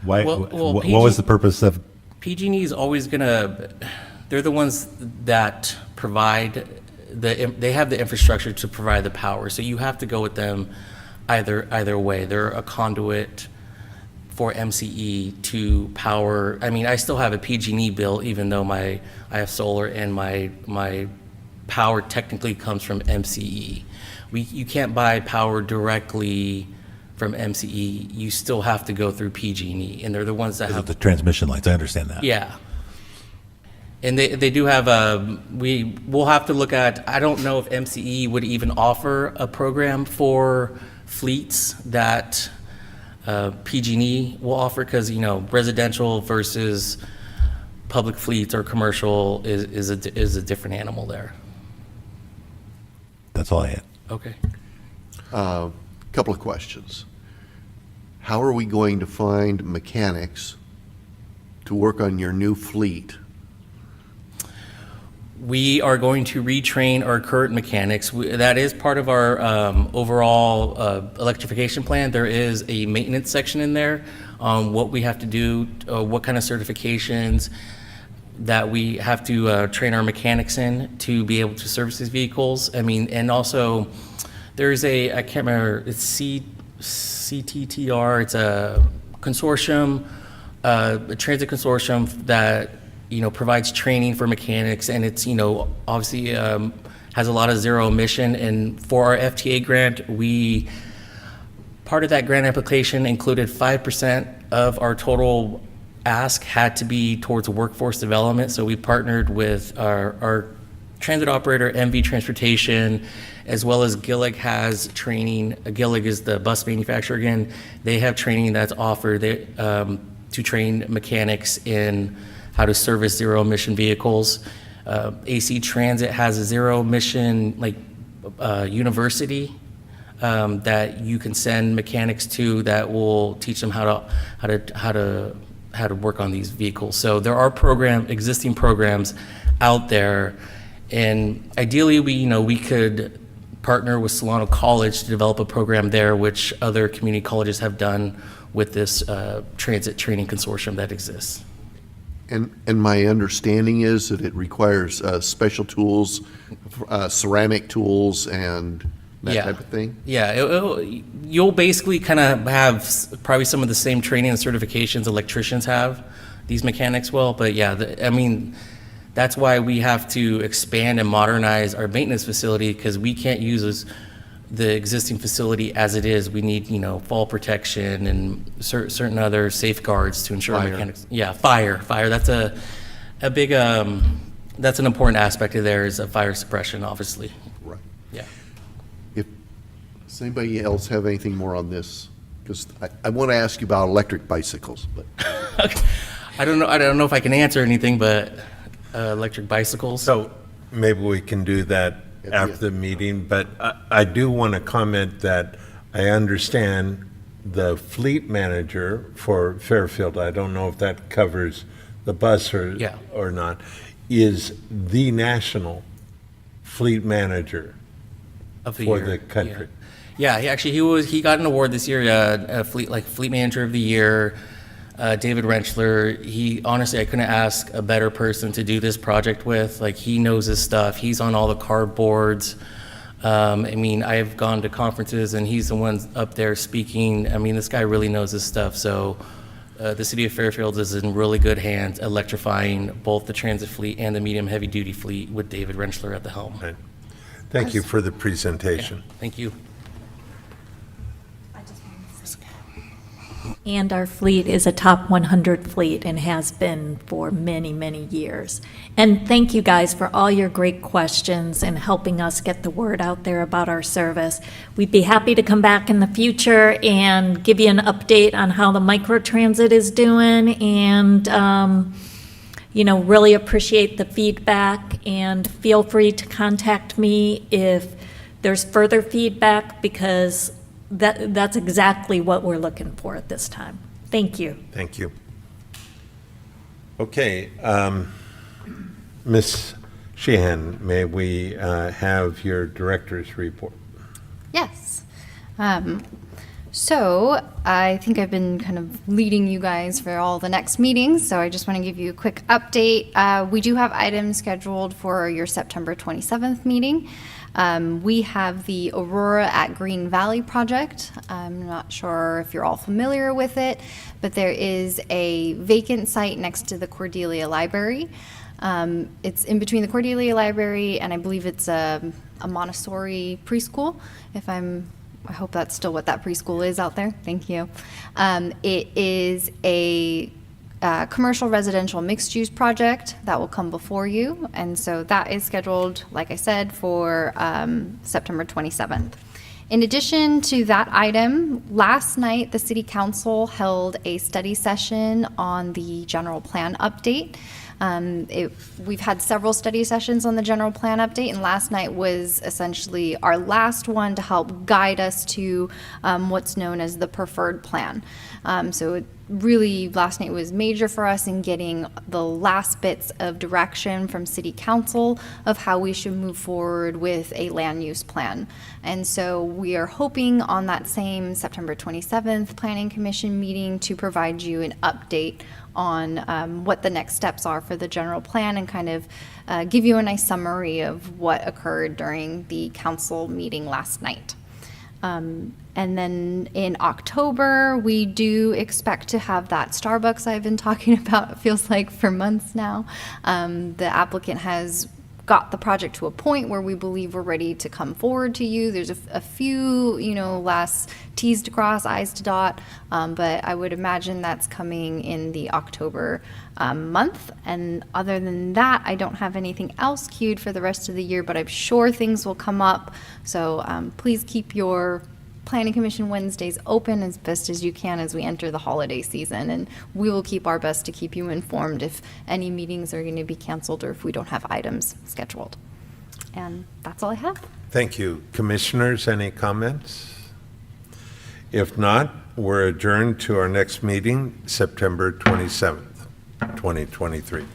Why? Well, what was the purpose of? PG&E is always they're the ones that provide they have the infrastructure to provide the power. So you have to go with them either way. They're a conduit for MCE to power. I mean, I still have a PG&E bill, even though I have solar and my power technically comes from MCE. You can't buy power directly from MCE. You still have to go through PG&E, and they're the ones that have The transmission lines, I understand that. Yeah. And they do have we'll have to look at, I don't know if MCE would even offer a program for fleets that PG&E will offer, because, residential versus public fleets or commercial is a different animal there. That's all I had. Okay. Couple of questions. How are we going to find mechanics to work on your new fleet? We are going to retrain our current mechanics. That is part of our overall electrification plan. There is a maintenance section in there on what we have to do, what kind of certifications that we have to train our mechanics in to be able to service these vehicles. I mean, and also there's I can't remember, it's CTTR, it's a consortium, a transit consortium that provides training for mechanics, and it's, obviously has a lot of zero emission. And for our FTA grant, part of that grant application included 5% of our total ask had to be towards workforce development. So we partnered with our transit operator, MV Transportation, as well as Gillig has training. Gillig is the bus manufacturer again. They have training that's offered to train mechanics in how to service zero emission vehicles. AC Transit has a zero emission university that you can send mechanics to that will teach them how to work on these vehicles. So there are existing programs out there, and ideally we could partner with Solano College to develop a program there, which other community colleges have done with this transit training consortium that exists. And my understanding is that it requires special tools, ceramic tools, and that type of thing? Yeah, you'll basically kind of have probably some of the same training and certifications electricians have, these mechanics will, but yeah, that's why we have to expand and modernize our maintenance facility, because we can't use the existing facility as it is. We need, fall protection and certain other safeguards to ensure mechanics. Yeah, fire. That's a big, that's an important aspect of there, is fire suppression, obviously. Right. Yeah. Does anybody else have anything more on this? Because I want to ask you about electric bicycles, but. Okay. I don't know if I can answer anything, but electric bicycles. So maybe we can do that after the meeting, but I do want to comment that I understand the fleet manager for Fairfield, I don't know if that covers the bus or not, is the national fleet manager for the country. Yeah, he got an award this year, fleet manager of the year. David Rentschler, honestly, I couldn't ask a better person to do this project with. He knows his stuff. He's on all the cardboards. I've gone to conferences and he's the one up there speaking. This guy really knows his stuff. So the city of Fairfield is in really good hands electrifying both the transit fleet and the medium heavy duty fleet with David Rentschler at the helm. Right. Thank you for the presentation. Thank you. And our fleet is a top 100 fleet and has been for many, many years. And thank you guys for all your great questions and helping us get the word out there about our service. We'd be happy to come back in the future and give you an update on how the microtransit is doing, and really appreciate the feedback, and feel free to contact me if there's further feedback, because that's exactly what we're looking for at this time. Thank you. Thank you. Okay, Ms. Sheehan, may we have your director's report? Yes. So I think I've been kind of leading you guys for all the next meetings, so I just want to give you a quick update. We do have items scheduled for your September 27th meeting. We have the Aurora at Green Valley project. I'm not sure if you're all familiar with it, but there is a vacant site next to the Cordelia Library. It's in between the Cordelia Library and I believe it's a Montessori preschool, I hope that's still what that preschool is out there. Thank you. It is a commercial residential mixed-use project that will come before you, and so that is scheduled, like I said, for September 27th. In addition to that item, last night the City Council held a study session on the general plan update. We've had several study sessions on the general plan update, and last night was essentially our last one to help guide us to what's known as the preferred plan. So it really, last night was major for us in getting the last bits of direction from City Council of how we should move forward with a land use plan. And so we are hoping on that same September 27th Planning Commission meeting to provide you an update on what the next steps are for the general plan, and kind of give you a nice summary of what occurred during the council meeting last night. And then in October, we do expect to have that Starbucks I've been talking about, it feels like, for months now. The applicant has got the project to a point where we believe we're ready to come forward to you. There's a few, last T's to cross, I's to dot, but I would imagine that's coming in the October month. And other than that, I don't have anything else queued for the rest of the year, but I'm sure things will come up. So please keep your Planning Commission Wednesdays open as best as you can as we enter the holiday season, and we will keep our best to keep you informed if any meetings are going to be canceled or if we don't have items scheduled. And that's all I have. Thank you. Commissioners, any comments? If not, we're adjourned to our next meeting, September 27th, 2023. And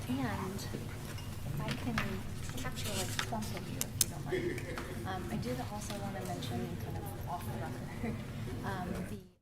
if I can capture like clump of you, if you don't mind. I did also want to mention, kind of off the record, the